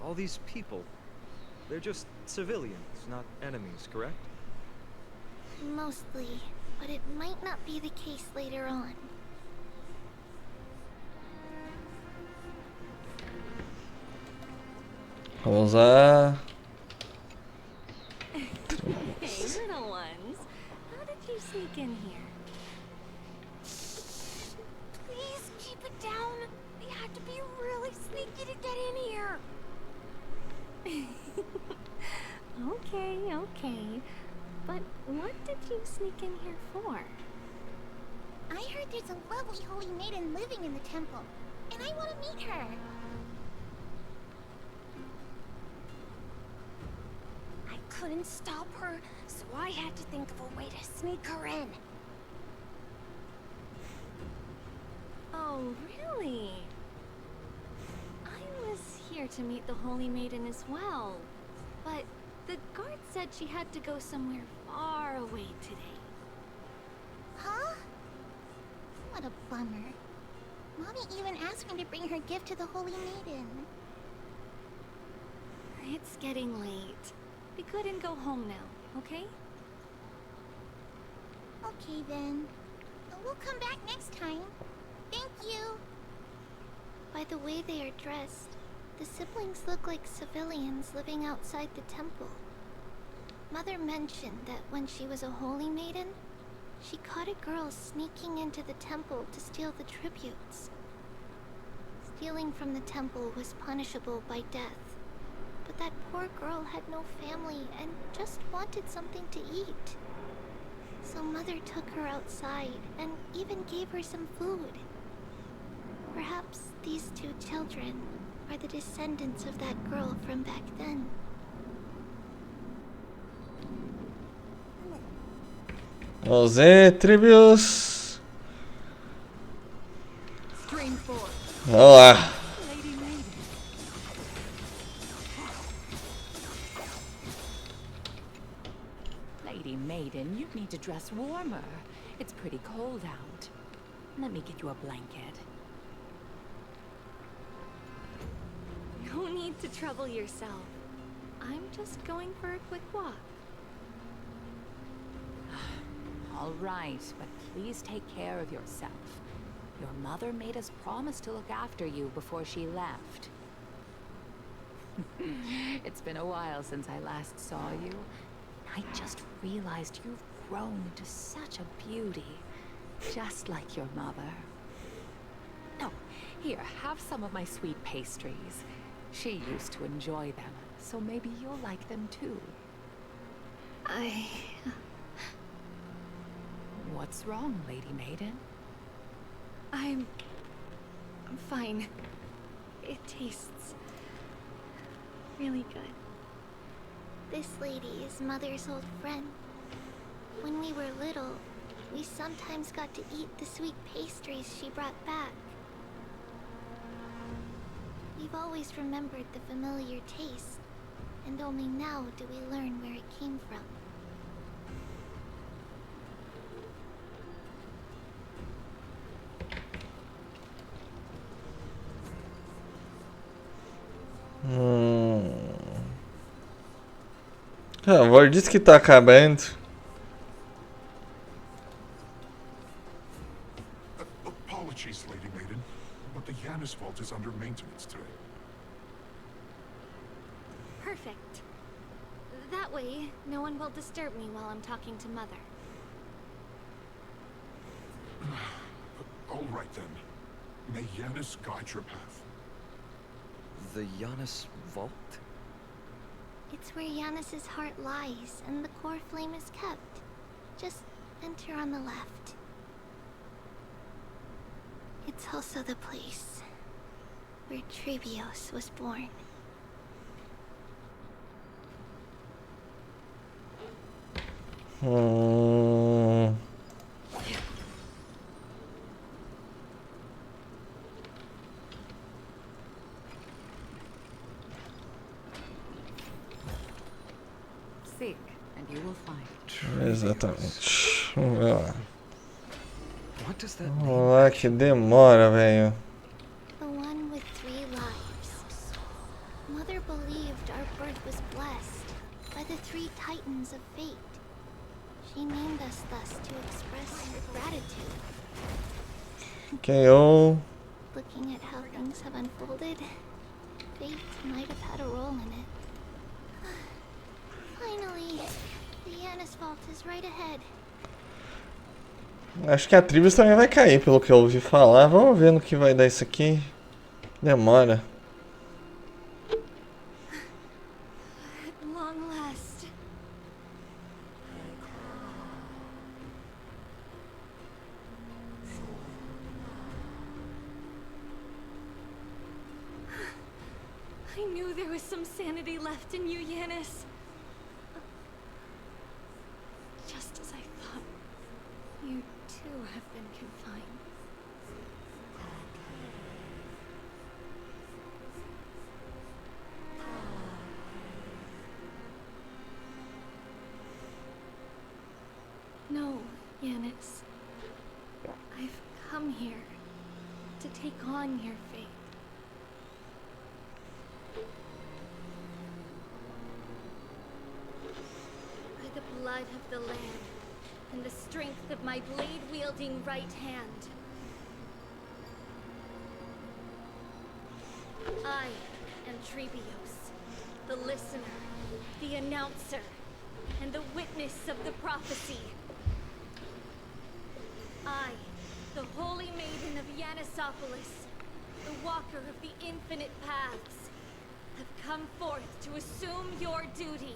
All these people, they're just civilians, not enemies, correct? Mostly, but it might not be the case later on. Vamos lá. Hey, little ones. How did you sneak in here? Please keep it down. We had to be really sneaky to get in here. Okay, okay. But what did you sneak in here for? I heard there's a lovely holy maiden living in the temple, and I want to meet her. I couldn't stop her, so I had to think of a way to sneak her in. Oh, really? I was here to meet the Holy Maiden as well, but the guard said she had to go somewhere far away today. Huh? What a bummer. Mommy even asked me to bring her gift to the Holy Maiden. It's getting late. We couldn't go home now, okay? Okay then. We'll come back next time. Thank you. By the way they are dressed, the siblings look like civilians living outside the temple. Mother mentioned that when she was a holy maiden, she caught a girl sneaking into the temple to steal the tributes. Stealing from the temple was punishable by death, but that poor girl had no family and just wanted something to eat. So Mother took her outside and even gave her some food. Perhaps these two children are the descendants of that girl from back then. Vamos ver, Trivius. Vamos lá. Lady Maiden, you need to dress warmer. It's pretty cold out. Let me get you a blanket. No need to trouble yourself. I'm just going for a quick walk. All right, but please take care of yourself. Your mother made us promise to look after you before she left. It's been a while since I last saw you. I just realized you've grown into such a beauty. Just like your mother. Oh, here, have some of my sweet pastries. She used to enjoy them, so maybe you'll like them too. What's wrong, Lady Maiden? I'm fine. It tastes really good. This lady is Mother's old friend. When we were little, we sometimes got to eat the sweet pastries she brought back. We've always remembered the familiar taste, and only now do we learn where it came from. Ah, o disse que tá acabando. Apologies, Lady Maiden, but the Janus vault is under maintenance today. Perfect. That way, no one will disturb me while I'm talking to Mother. All right then. May Janus guide your path. The Janus vault? It's where Janus's heart lies and the core flame is kept. Just enter on the left. It's also the place where Trebios was born. Seek, and you will find. Exatamente. Vamos ver lá. What does that Vamos mean? lá, que demora, velho. The one with 3 lives. Mother believed our birth was blessed by the 3 titans of fate. She named us thus to express her gratitude. KO. Looking at how things have unfolded, fate might have had a role in it. Finally, the Janus vault is right ahead. Acho que a Trivius também vai cair, pelo que eu ouvi falar. Vamos ver no que vai dar isso aqui. Demora. At long last. I knew there was some sanity left in you, Janus. Just as I thought, you too have been confined. No, Janus. I've come here to take on your fate. By the blood of the land and the strength of my blade-wielding right hand, I am Trebios, the listener, the announcer, and the witness of the prophecy. I, the holy maiden of Yanusopolis, the walker of the infinite paths, have come forth to assume your duty.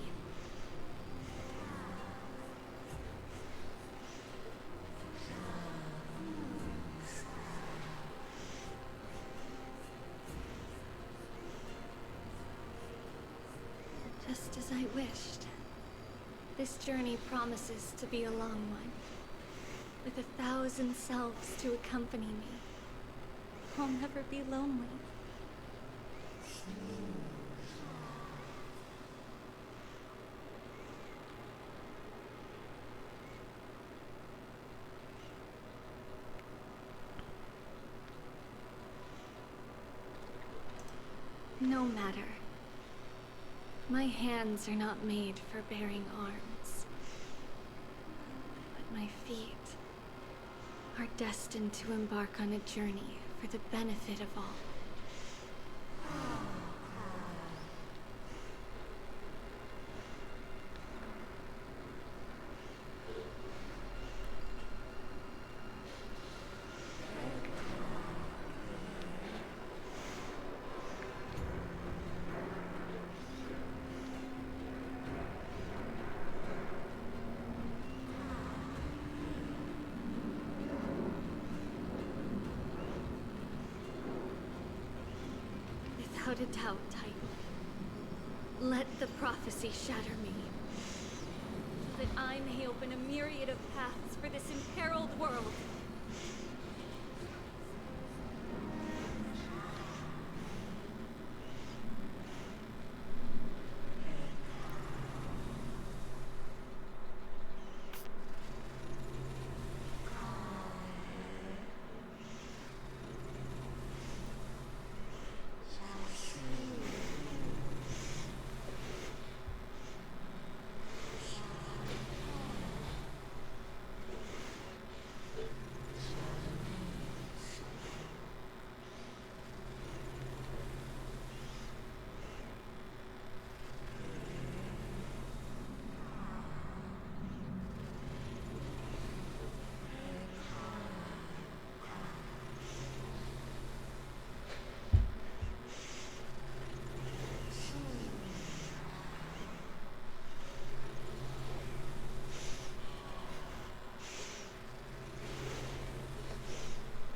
Just as I wished. This journey promises to be a long one, with 1,000 selves to accompany me. I'll never be lonely. No matter. My hands are not made for bearing arms. But my feet are destined to embark on a journey for the benefit of all. Without a doubt, Titan. Let the prophecy shatter me. That I may open a myriad of paths for this imperiled world.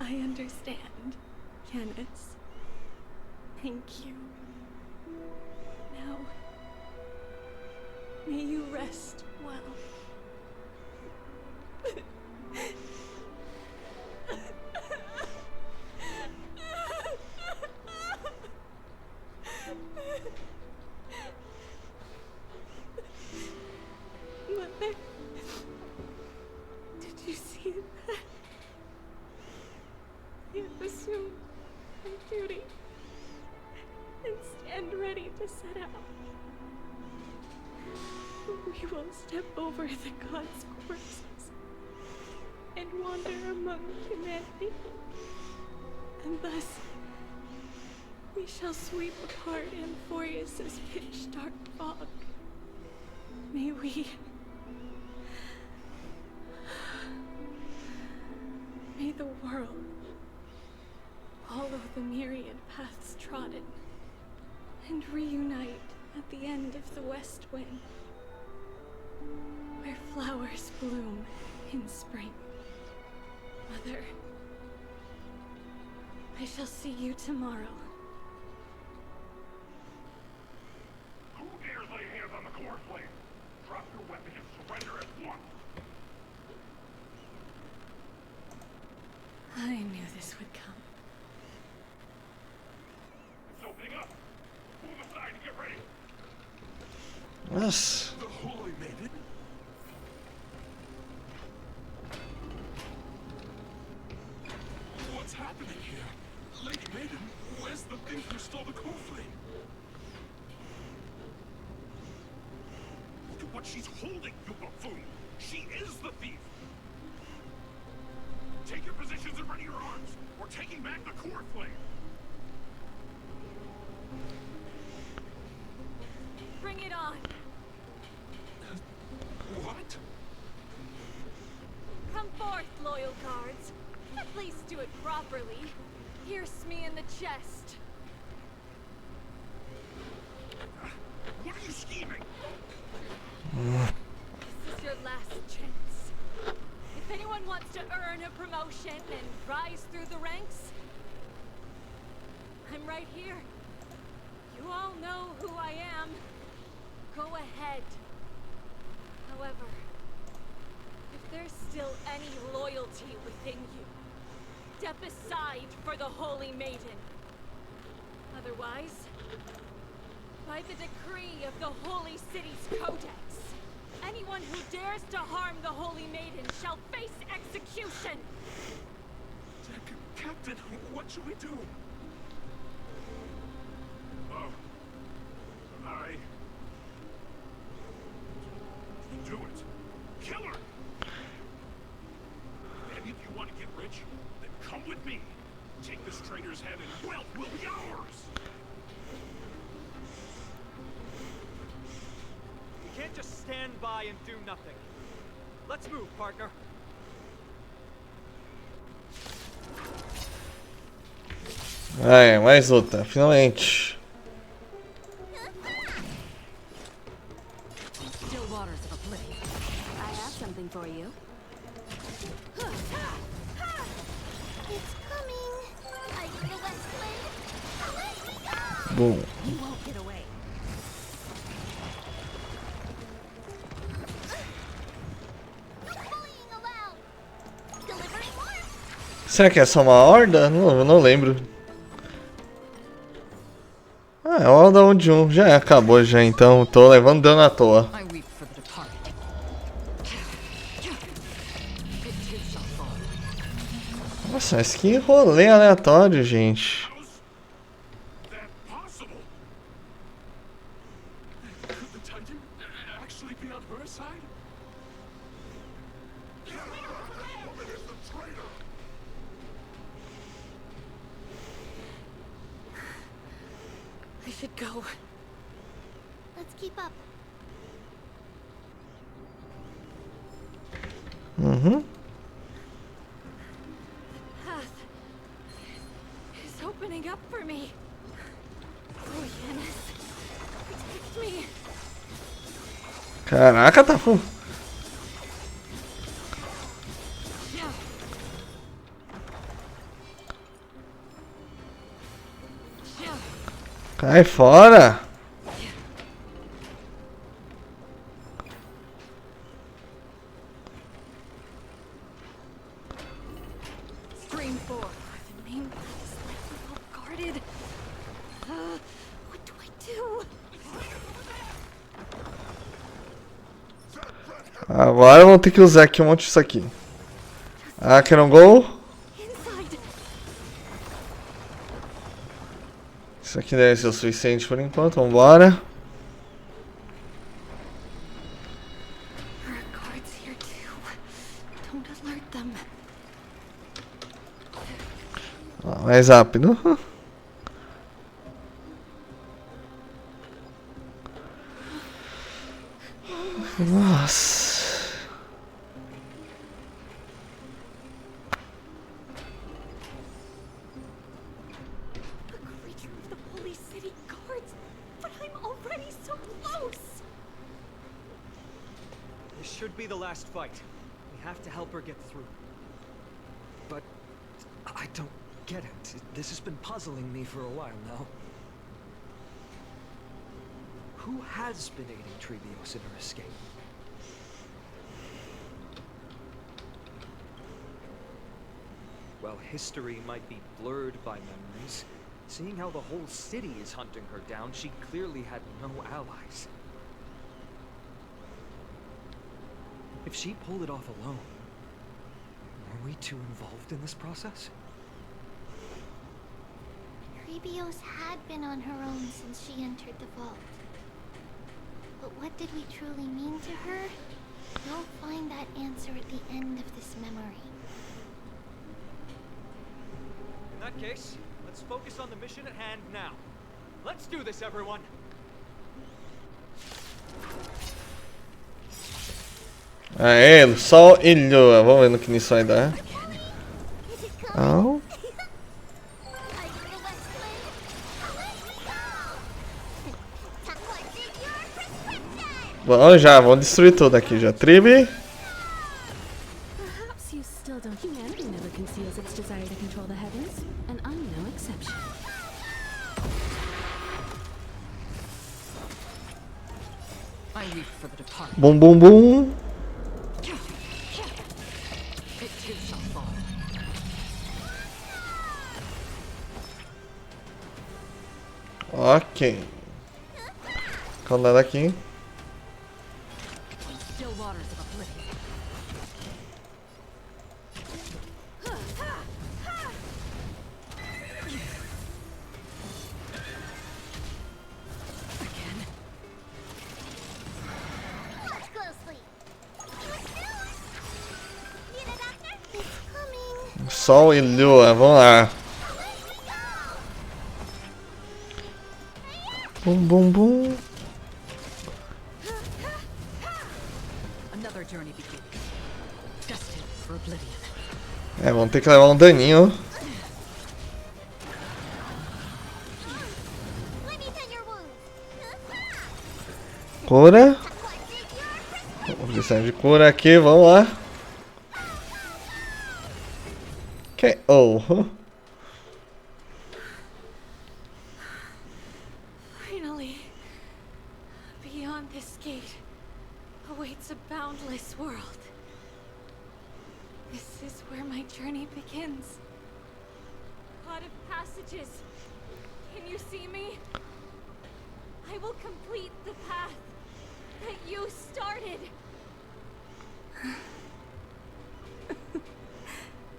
I understand, Yanis. Thank you. Now, may you rest well. Mother, did you see that? You assume my duty and stand ready to set out. We will step over the gods' corpses and wander among humanity, and thus we shall sweep apart Amphorius' pitch-dark fog. May we... May the world follow the myriad paths trodden and reunite at the end of the west wind, where flowers bloom in spring. Mother, I shall see you tomorrow. Who dares lay hands on the core flame? Drop your weapon and surrender at once. I knew this would come. It's opening up. Move aside and get ready. Yes. The Holy Maiden? What's happening here? Lady Maiden, where's the thief who stole the core flame? Look at what she's holding, you buffoon! She is the thief! Take your positions and ready your arms! We're taking back the core flame! Bring it on! What? Come forth, loyal guards. At least do it properly. Pierce me in the chest. What are you scheming? This is your last chance. If anyone wants to earn a promotion and rise through the ranks, I'm right here. You all know who I am. Go ahead. However, if there's still any loyalty within you, step aside for the Holy Maiden. Otherwise, by the decree of the Holy City's Codex, anyone who dares to harm the Holy Maiden shall face execution! Captain, what should we do? Do it. Kill her! And if you want to get rich, then come with me. Take this traitor's head and wealth will be ours! We can't just stand by and do nothing. Let's move, partner. Ai, mais outra, finalmente. Still waters of oblivion. I have something for you. It's coming. I go the west wind. Away we go! Bom. Será que é só uma horda? Não lembro. Ah, é a horda de um. Já acabou já, então. Tô levando dano à toa. Nossa, mas que rolê aleatório, gente. I should go. Let's keep up. Uhum. Path is opening up for me. Oh, Yanis, protect me. Caraca, tá full. Cai fora. Stream 4. The main path is likely well guarded. What do I do? Agora vamos ter que usar aqui um monte disso aqui. Ah, que não gol? Isso aqui deve ser o suficiente por enquanto, vambora. Mais rápido. Nossa. This should be the last fight. We have to help her get through. But I don't get it. This has been puzzling me for a while now. Who has been aiding Trevios in her escape? Well, history might be blurred by memories. Seeing how the whole city is hunting her down, she clearly had no allies. If she pulled it off alone, are we too involved in this process? Trevios had been on her own since she entered the vault. But what did we truly mean to her? You'll find that answer at the end of this memory. In that case, let's focus on the mission at hand now. Let's do this, everyone! Aê, sol e lua. Vamos ver no que nisso vai dar. Oh. Vamos já, vamos destruir tudo aqui já. Tribe. Perhaps you still don't. Humanity never conceals its desire to control the heavens, and I'm no exception. I weep for the departed. Bum bum bum. It too shall fall. Ok. Vamos dar daqui. Still waters of oblivion. Again. Watch closely. Need a doctor? It's coming. Sol e lua, vamos lá. Bum bum bum. Another journey begins. Destined for oblivion. É, vamos ter que levar um daninho. Cura. Vamos precisar de cura aqui, vamos lá. Ok, oh. Finally, beyond this gate awaits a boundless world. This is where my journey begins. God of passages, can you see me? I will complete the path that you started.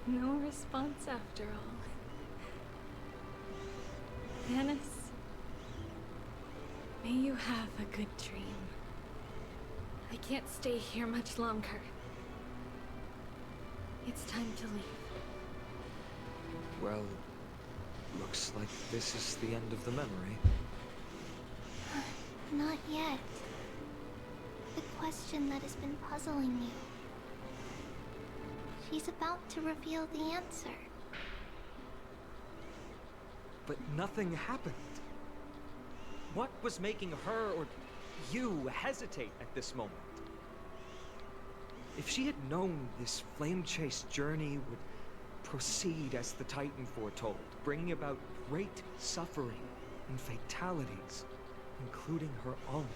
No response after all. Yanis, may you have a good dream. I can't stay here much longer. It's time to leave. Well, looks like this is the end of the memory. Not yet. The question that has been puzzling you. She's about to reveal the answer. But nothing happened. What was making her or you hesitate at this moment? If she had known this flame chase journey would proceed as the Titan foretold, bringing about great suffering and fatalities, including her own,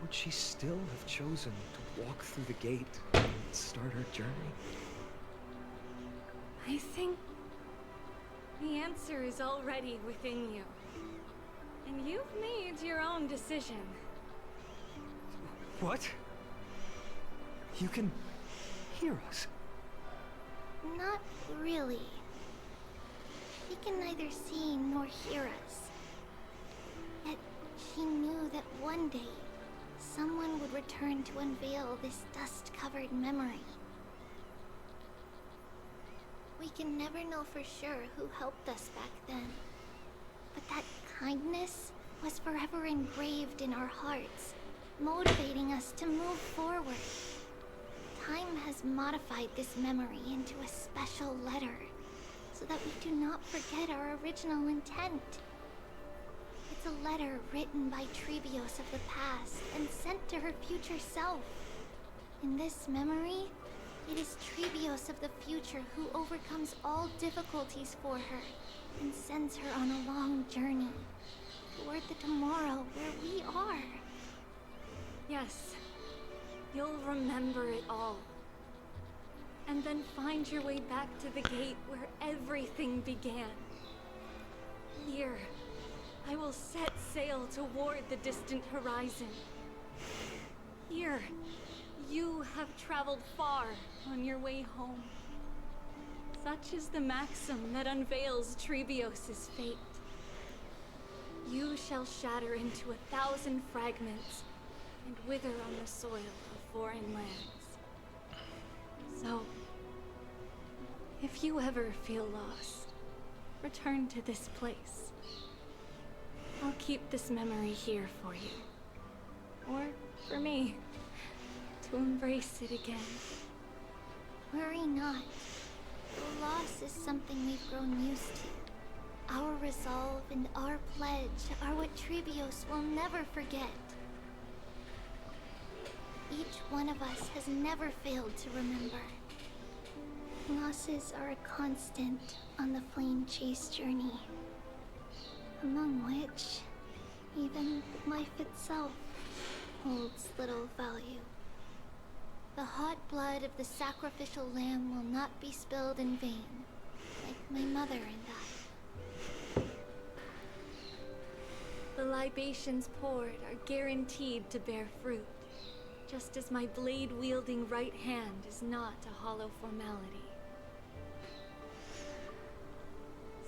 would she still have chosen to walk through the gate and start her journey? I think the answer is already within you. And you've made your own decision. What? You can hear us? Not really. She can neither see nor hear us. Yet she knew that one day, someone would return to unveil this dust-covered memory. We can never know for sure who helped us back then. But that kindness was forever engraved in our hearts, motivating us to move forward. Time has modified this memory into a special letter, so that we do not forget our original intent. It's a letter written by Trebios of the past and sent to her future self. In this memory, it is Trebios of the future who overcomes all difficulties for her and sends her on a long journey toward the tomorrow where we are. Yes, you'll remember it all. And then find your way back to the gate where everything began. Here, I will set sail toward the distant horizon. Here, you have traveled far on your way home. Such is the maxim that unveils Trebios' fate. You shall shatter into 1,000 fragments and wither on the soil of foreign lands. So, if you ever feel lost, return to this place. I'll keep this memory here for you. Or for me, to embrace it again. Worry not. The loss is something we've grown used to. Our resolve and our pledge are what Trebios will never forget. Each one of us has never failed to remember. Losses are a constant on the flame chase journey, among which even life itself holds little value. The hot blood of the sacrificial lamb will not be spilled in vain, like my mother and I. The libations poured are guaranteed to bear fruit, just as my blade-wielding right hand is not a hollow formality.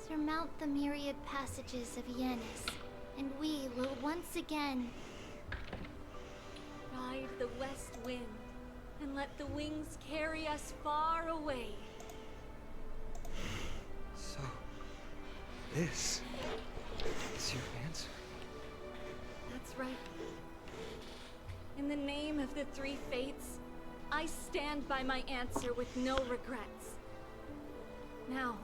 Surmount the myriad passages of Yanis, and we will once again ride the west wind, and let the wings carry us far away. So, this is your answer? That's right. In the name of the three fates, I stand by my answer with no regrets. Now,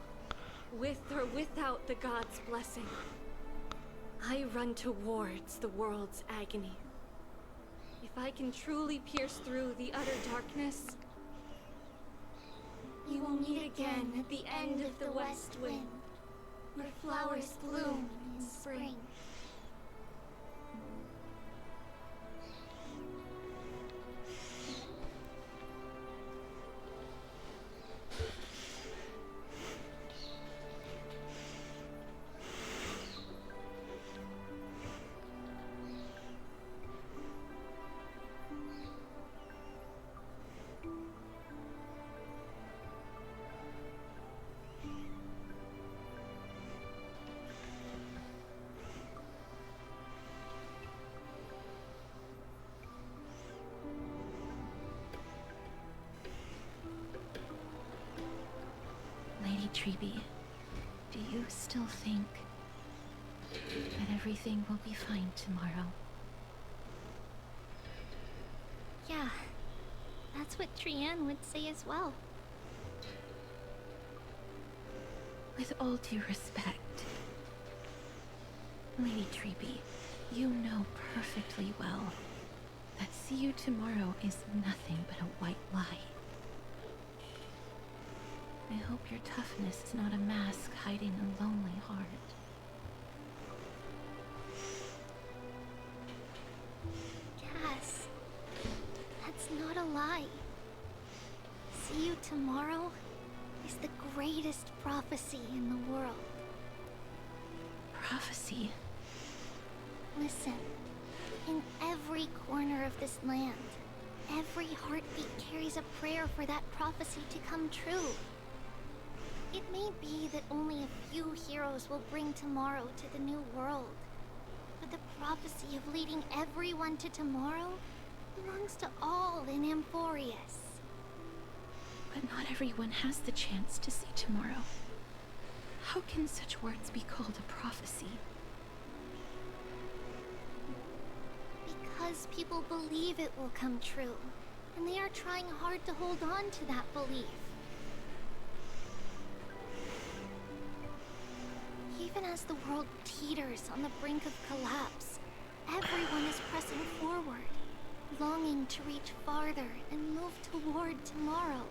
with or without the gods' blessing, I run towards the world's agony. If I can truly pierce through the utter darkness, we will meet again at the end of the west wind, where flowers bloom in spring. Treeby, do you still think that everything will be fine tomorrow? Yeah, that's what Trianne would say as well. With all due respect, Lady Treeby, you know perfectly well that see you tomorrow is nothing but a white lie. I hope your toughness is not a mask hiding a lonely heart. Cass, that's not a lie. See you tomorrow is the greatest prophecy in the world. Prophecy? Listen, in every corner of this land, every heartbeat carries a prayer for that prophecy to come true. It may be that only a few heroes will bring tomorrow to the new world, but the prophecy of leading everyone to tomorrow belongs to all in Amphorius. But not everyone has the chance to see tomorrow. How can such words be called a prophecy? Because people believe it will come true, and they are trying hard to hold on to that belief. Even as the world teeters on the brink of collapse, everyone is pressing forward, longing to reach farther and move toward tomorrow.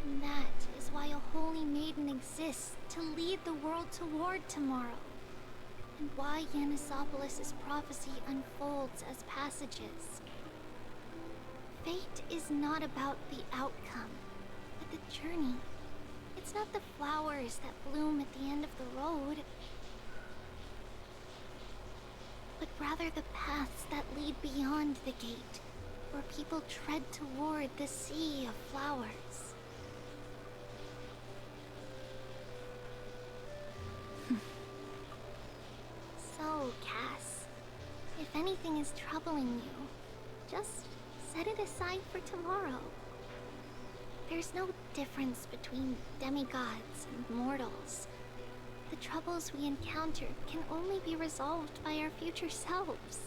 And that is why a holy maiden exists to lead the world toward tomorrow. And why Yanisopolis' prophecy unfolds as passages. Fate is not about the outcome, but the journey. It's not the flowers that bloom at the end of the road, but rather the paths that lead beyond the gate, where people tread toward the sea of flowers. So, Cass, if anything is troubling you, just set it aside for tomorrow. There's no difference between demigods and mortals. The troubles we encounter can only be resolved by our future selves.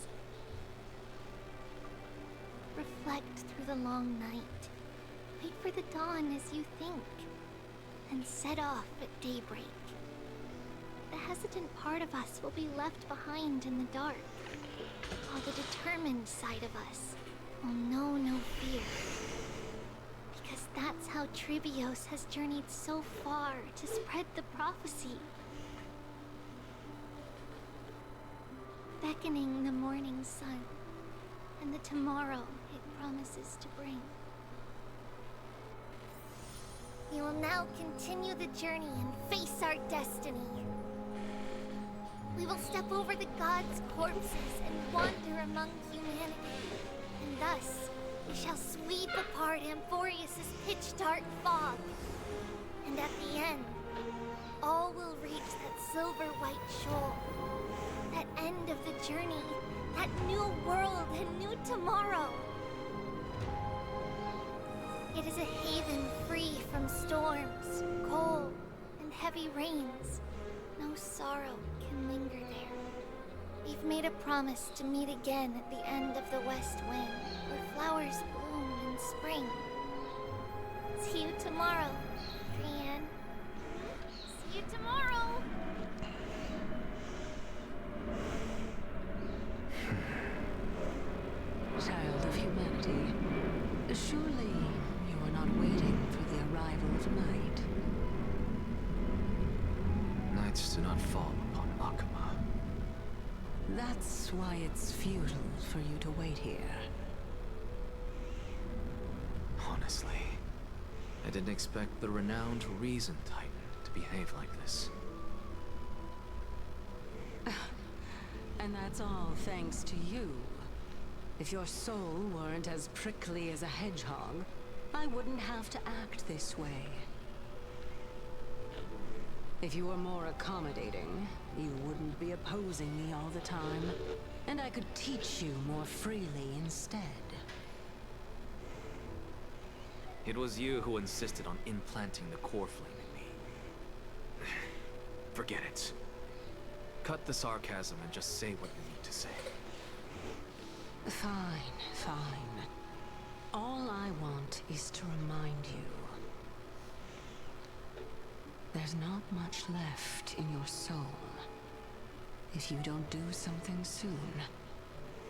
Reflect through the long night. Wait for the dawn as you think, and set off at daybreak. The hesitant part of us will be left behind in the dark, while the determined side of us will know no fear. Because that's how Tribios has journeyed so far to spread the prophecy. Beckoning the morning sun, and the tomorrow it promises to bring. We will now continue the journey and face our destiny. We will step over the gods' corpses and wander among humanity, and thus we shall sweep apart Amphorius' pitch-dark fog. And at the end, all will reach that silver-white shoal. That end of the journey, that new world and new tomorrow. It is a haven free from storms, cold, and heavy rains. No sorrow can linger there. We've made a promise to meet again at the end of the west wind, where flowers bloom in spring. See you tomorrow, Trianne. See you tomorrow! Child of humanity, surely you are not waiting for the arrival of night. Nights do not fall upon Akama. That's why it's futile for you to wait here. Honestly, I didn't expect the renowned Reason Titan to behave like this. And that's all thanks to you. If your soul weren't as prickly as a hedgehog, I wouldn't have to act this way. If you were more accommodating, you wouldn't be opposing me all the time, and I could teach you more freely instead. It was you who insisted on implanting the core flame in me. Forget it. Cut the sarcasm and just say what you need to say. Fine, fine. All I want is to remind you. There's not much left in your soul. If you don't do something soon,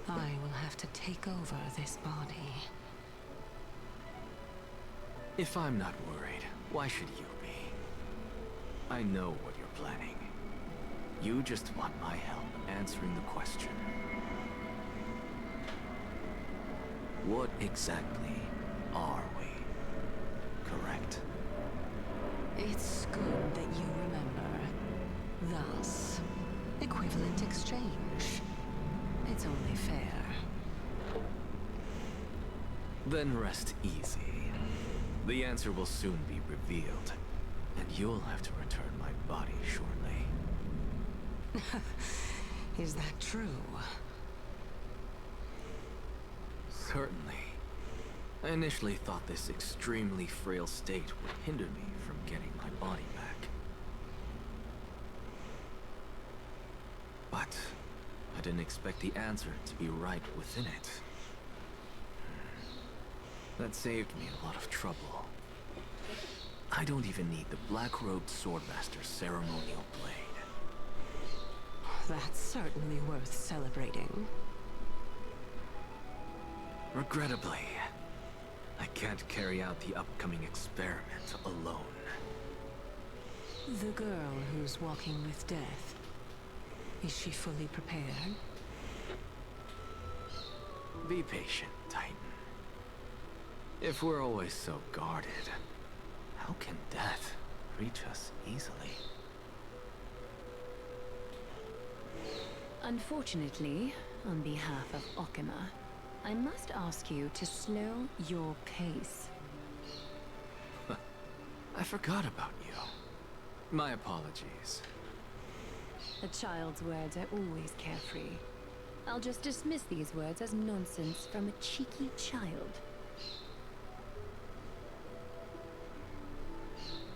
I will have to take over this body. If I'm not worried, why should you be? I know what you're planning. You just want my help answering the question. What exactly are we? Correct? It's good that you remember. Thus, equivalent exchange. It's only fair. Then rest easy. The answer will soon be revealed, and you'll have to return my body shortly. Is that true? Certainly. I initially thought this extremely frail state would hinder me from getting my body back. But I didn't expect the answer to be right within it. That saved me a lot of trouble. I don't even need the black-robed swordmaster's ceremonial blade. That's certainly worth celebrating. Regrettably, I can't carry out the upcoming experiment alone. The girl who's walking with death, is she fully prepared? Be patient, Titan. If we're always so guarded, how can death reach us easily? Unfortunately, on behalf of Okima, I must ask you to slow your pace. I forgot about you. My apologies. A child's words are always carefree. I'll just dismiss these words as nonsense from a cheeky child.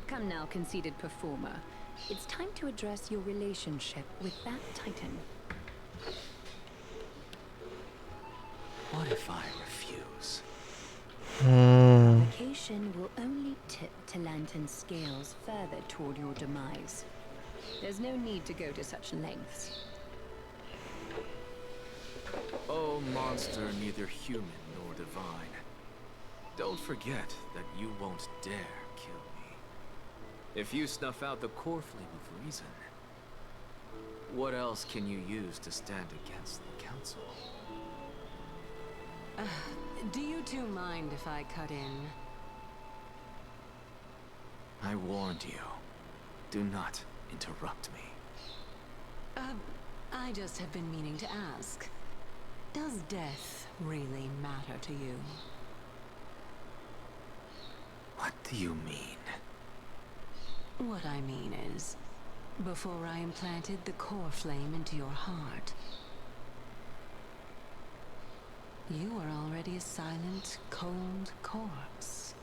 Come now, conceited performer. It's time to address your relationship with that Titan. What if I refuse? Provocation will only tip Talantan's scales further toward your demise. There's no need to go to such lengths. Oh, monster neither human nor divine. Don't forget that you won't dare kill me. If you snuff out the core flame of reason, what else can you use to stand against the Council? Do you two mind if I cut in? I warned you. Do not interrupt me. I just have been meaning to ask. Does death really matter to you? What do you mean? What I mean is, before I implanted the core flame into your heart, you were already a silent, cold corpse.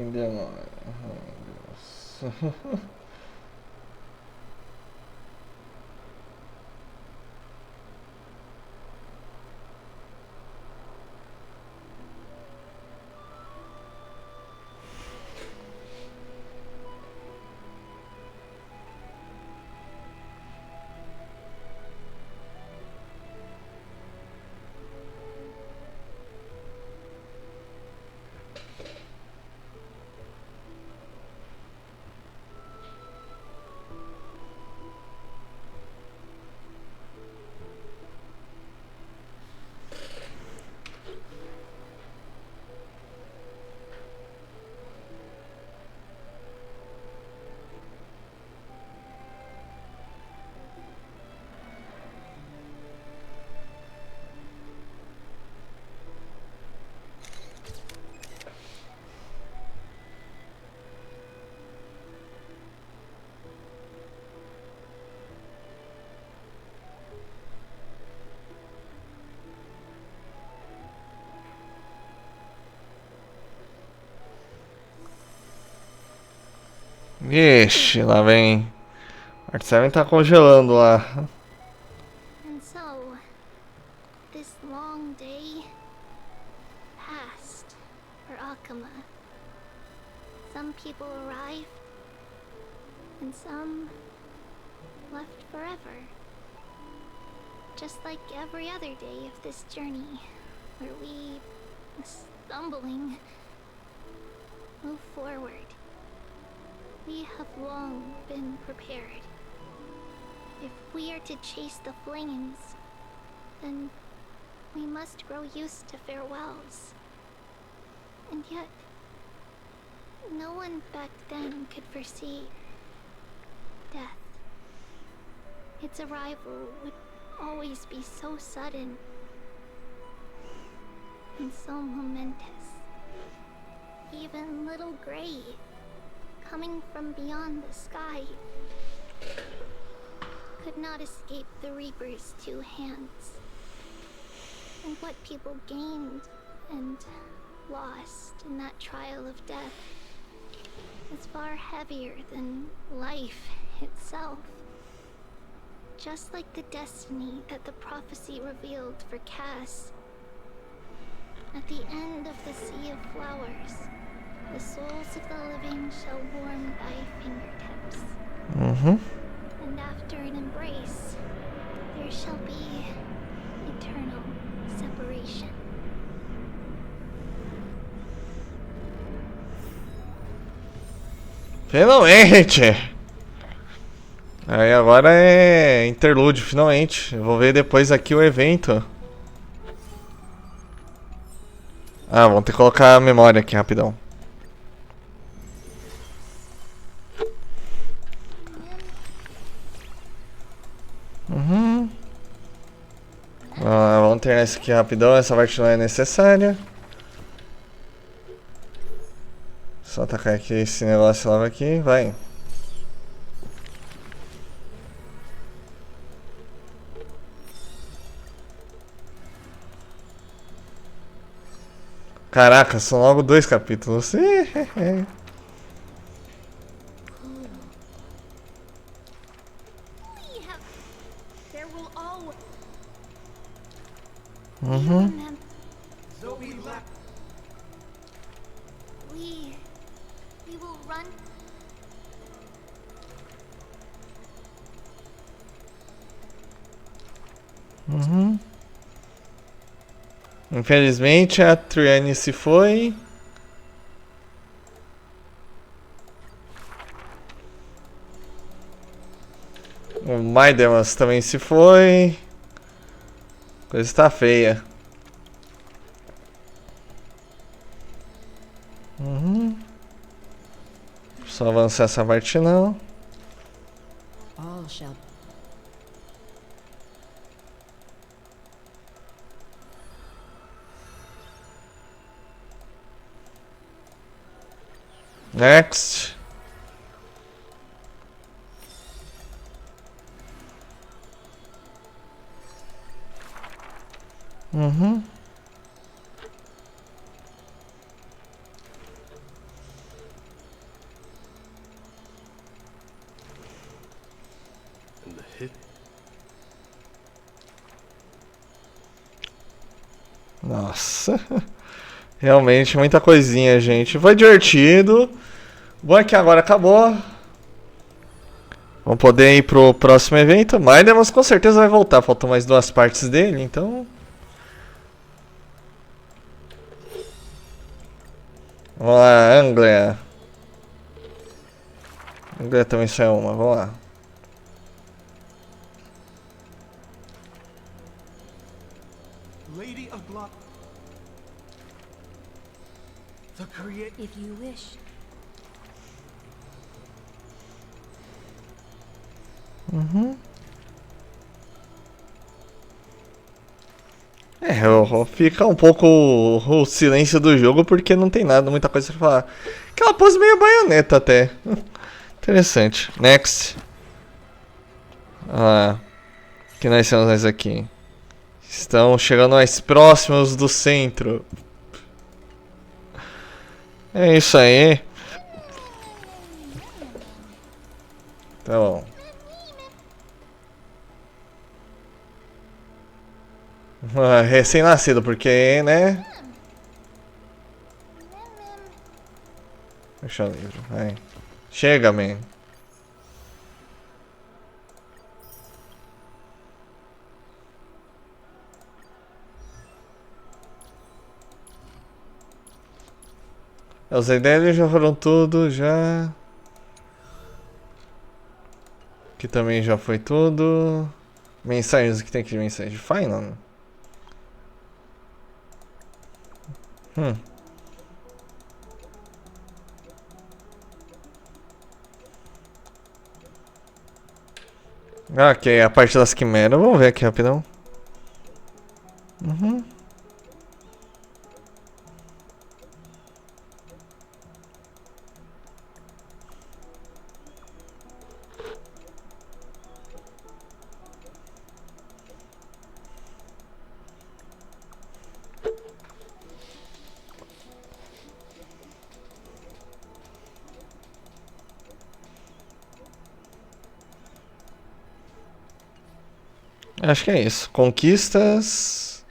Fim da Dinastia. Vixe, lá vem. Art 7 tá congelando lá. And so, this long day passed for Akama. Some people arrived, and some left forever. Just like every other day of this journey, where we, stumbling, move forward. We have long been prepared. If we are to chase the flames, then we must grow used to farewells. And yet, no one back then could foresee death. Its arrival would always be so sudden and so momentous. Even little Gray, coming from beyond the sky, could not escape the Reaper's two hands. And what people gained and lost in that trial of death is far heavier than life itself. Just like the destiny that the prophecy revealed for Cass. At the end of the Sea of Flowers, the souls of the living shall warm thy fingertips. And after an embrace, there shall be eternal separation. Finalmente! Aí agora é interlúdio, finalmente. Eu vou ver depois aqui o evento. Ah, vamos ter que colocar a memória aqui rapidão. Vamos terminar isso aqui rapidão, essa parte não é necessária. Só atacar aqui esse negócio logo aqui, vai. Caraca, são logo 2 capítulos. We will run. Infelizmente a Triane se foi. O Maidemas também se foi. Coisa está feia. Só avançar essa parte não. All shall. Next. pit? Nossa. Realmente, muita coisinha, gente. Foi divertido. Bom é que agora acabou. Vamos poder ir pro próximo evento. Mas Demos com certeza vai voltar. Faltam mais 2 partes dele, então... Vamos lá, Anglia. Anglia também só é uma, vamos lá. Lady of Blood. The create. If you wish. Fica um pouco o silêncio do jogo porque não tem nada, muita coisa pra falar. Aquela pose meio baioneta até. Interessante. Next. Ah, que nós temos aqui. Estão chegando mais próximos do centro. É isso aí. Tá bom. Recém-nascido, porque, né? Deixa o livro, vai. Chega, man. Os ideias já foram tudo, já. Aqui também já foi tudo. Mensagens, o que tem aqui de mensagem? Final. Ok, a parte das quimeras. Vamos ver aqui rapidão. Acho que é isso. Conquistas.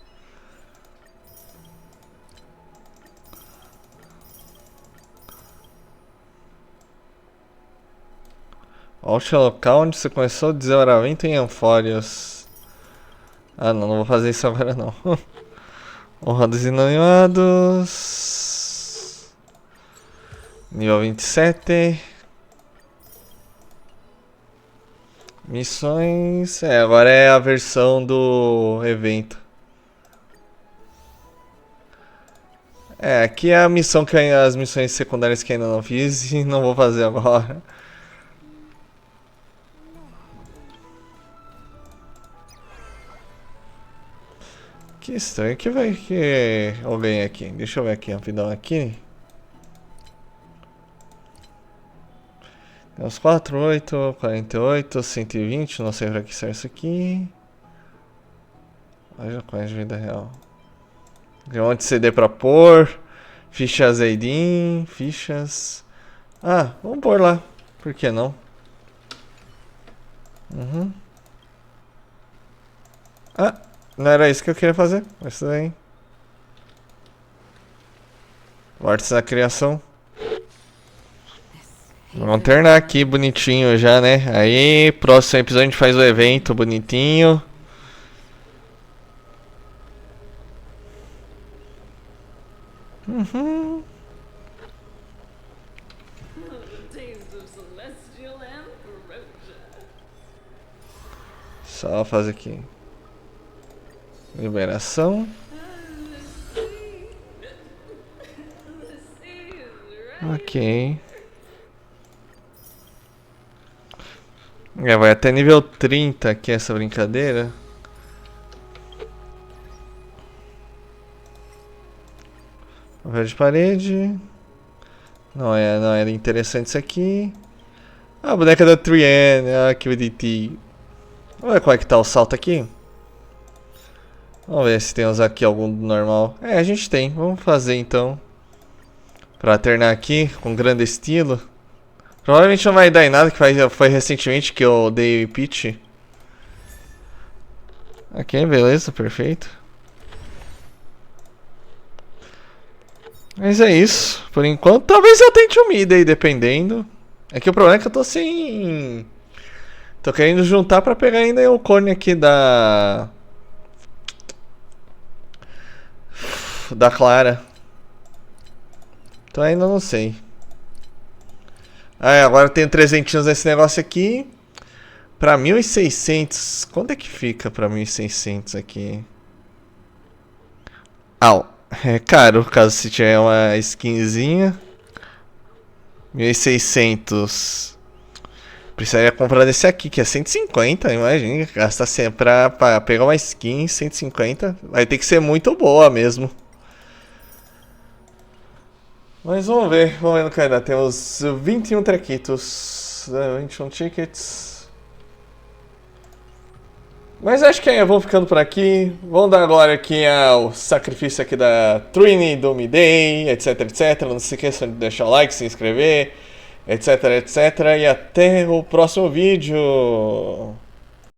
Volte ao local onde você começou o desdobramento em Anfórios. Ah, não vou fazer isso agora não. Honra dos inanimados. Nível 27. Missões... agora é a versão do evento. Aqui é a missão que as missões secundárias que ainda não fiz e não vou fazer agora. Que estranho, que vai que eu ganhei aqui. Deixa eu ver aqui rapidão aqui. Tem uns 4, 8, 48, 120, não sei pra que serve isso aqui. Olha qual é a vida real. Tem um monte de CD pra pôr. Fichas Aidin, fichas. Ah, vamos pôr lá. Por que não? Ah, não era isso que eu queria fazer. Mas tudo bem. Vórtice da criação. Vamos terminar aqui bonitinho já, né? Aí, próximo episódio a gente faz o evento bonitinho. Só fazer aqui. Liberação. Ok. Vai até nível 30 aqui essa brincadeira. Papel de parede. Não era interessante isso aqui. Ah, a boneca da Trienne. Ah, que bonitinho. Vamos ver qual é que tá o salto aqui. Vamos ver se temos aqui algum normal. A gente tem. Vamos fazer então. Pra terminar aqui com grande estilo. Provavelmente não vai dar em nada, que foi recentemente que eu dei pitch. Ok, beleza, perfeito. Mas é isso, por enquanto. Talvez eu tente o mid aí, dependendo. É que o problema é que eu tô sem... Tô querendo juntar pra pegar ainda o cone aqui da Clara. Então ainda não sei. Ah, agora eu tenho 300 nesse negócio aqui. Pra 1.600. Quanto é que fica pra 1.600 aqui? É caro, caso se tiver uma skinzinha. 1.600. Precisaria comprar desse aqui, que é 150, imagina. Gastar sempre pra pegar uma skin, 150. Vai ter que ser muito boa mesmo. Mas vamos ver no que vai dar. Temos 21 trequitos, 21 tickets. Mas acho que eu vou ficando por aqui. Vamos dar agora aqui ao sacrifício aqui da Trini, do Midday, etc, etc. Não se esqueçam de deixar o like, se inscrever, etc, etc. E até o próximo vídeo.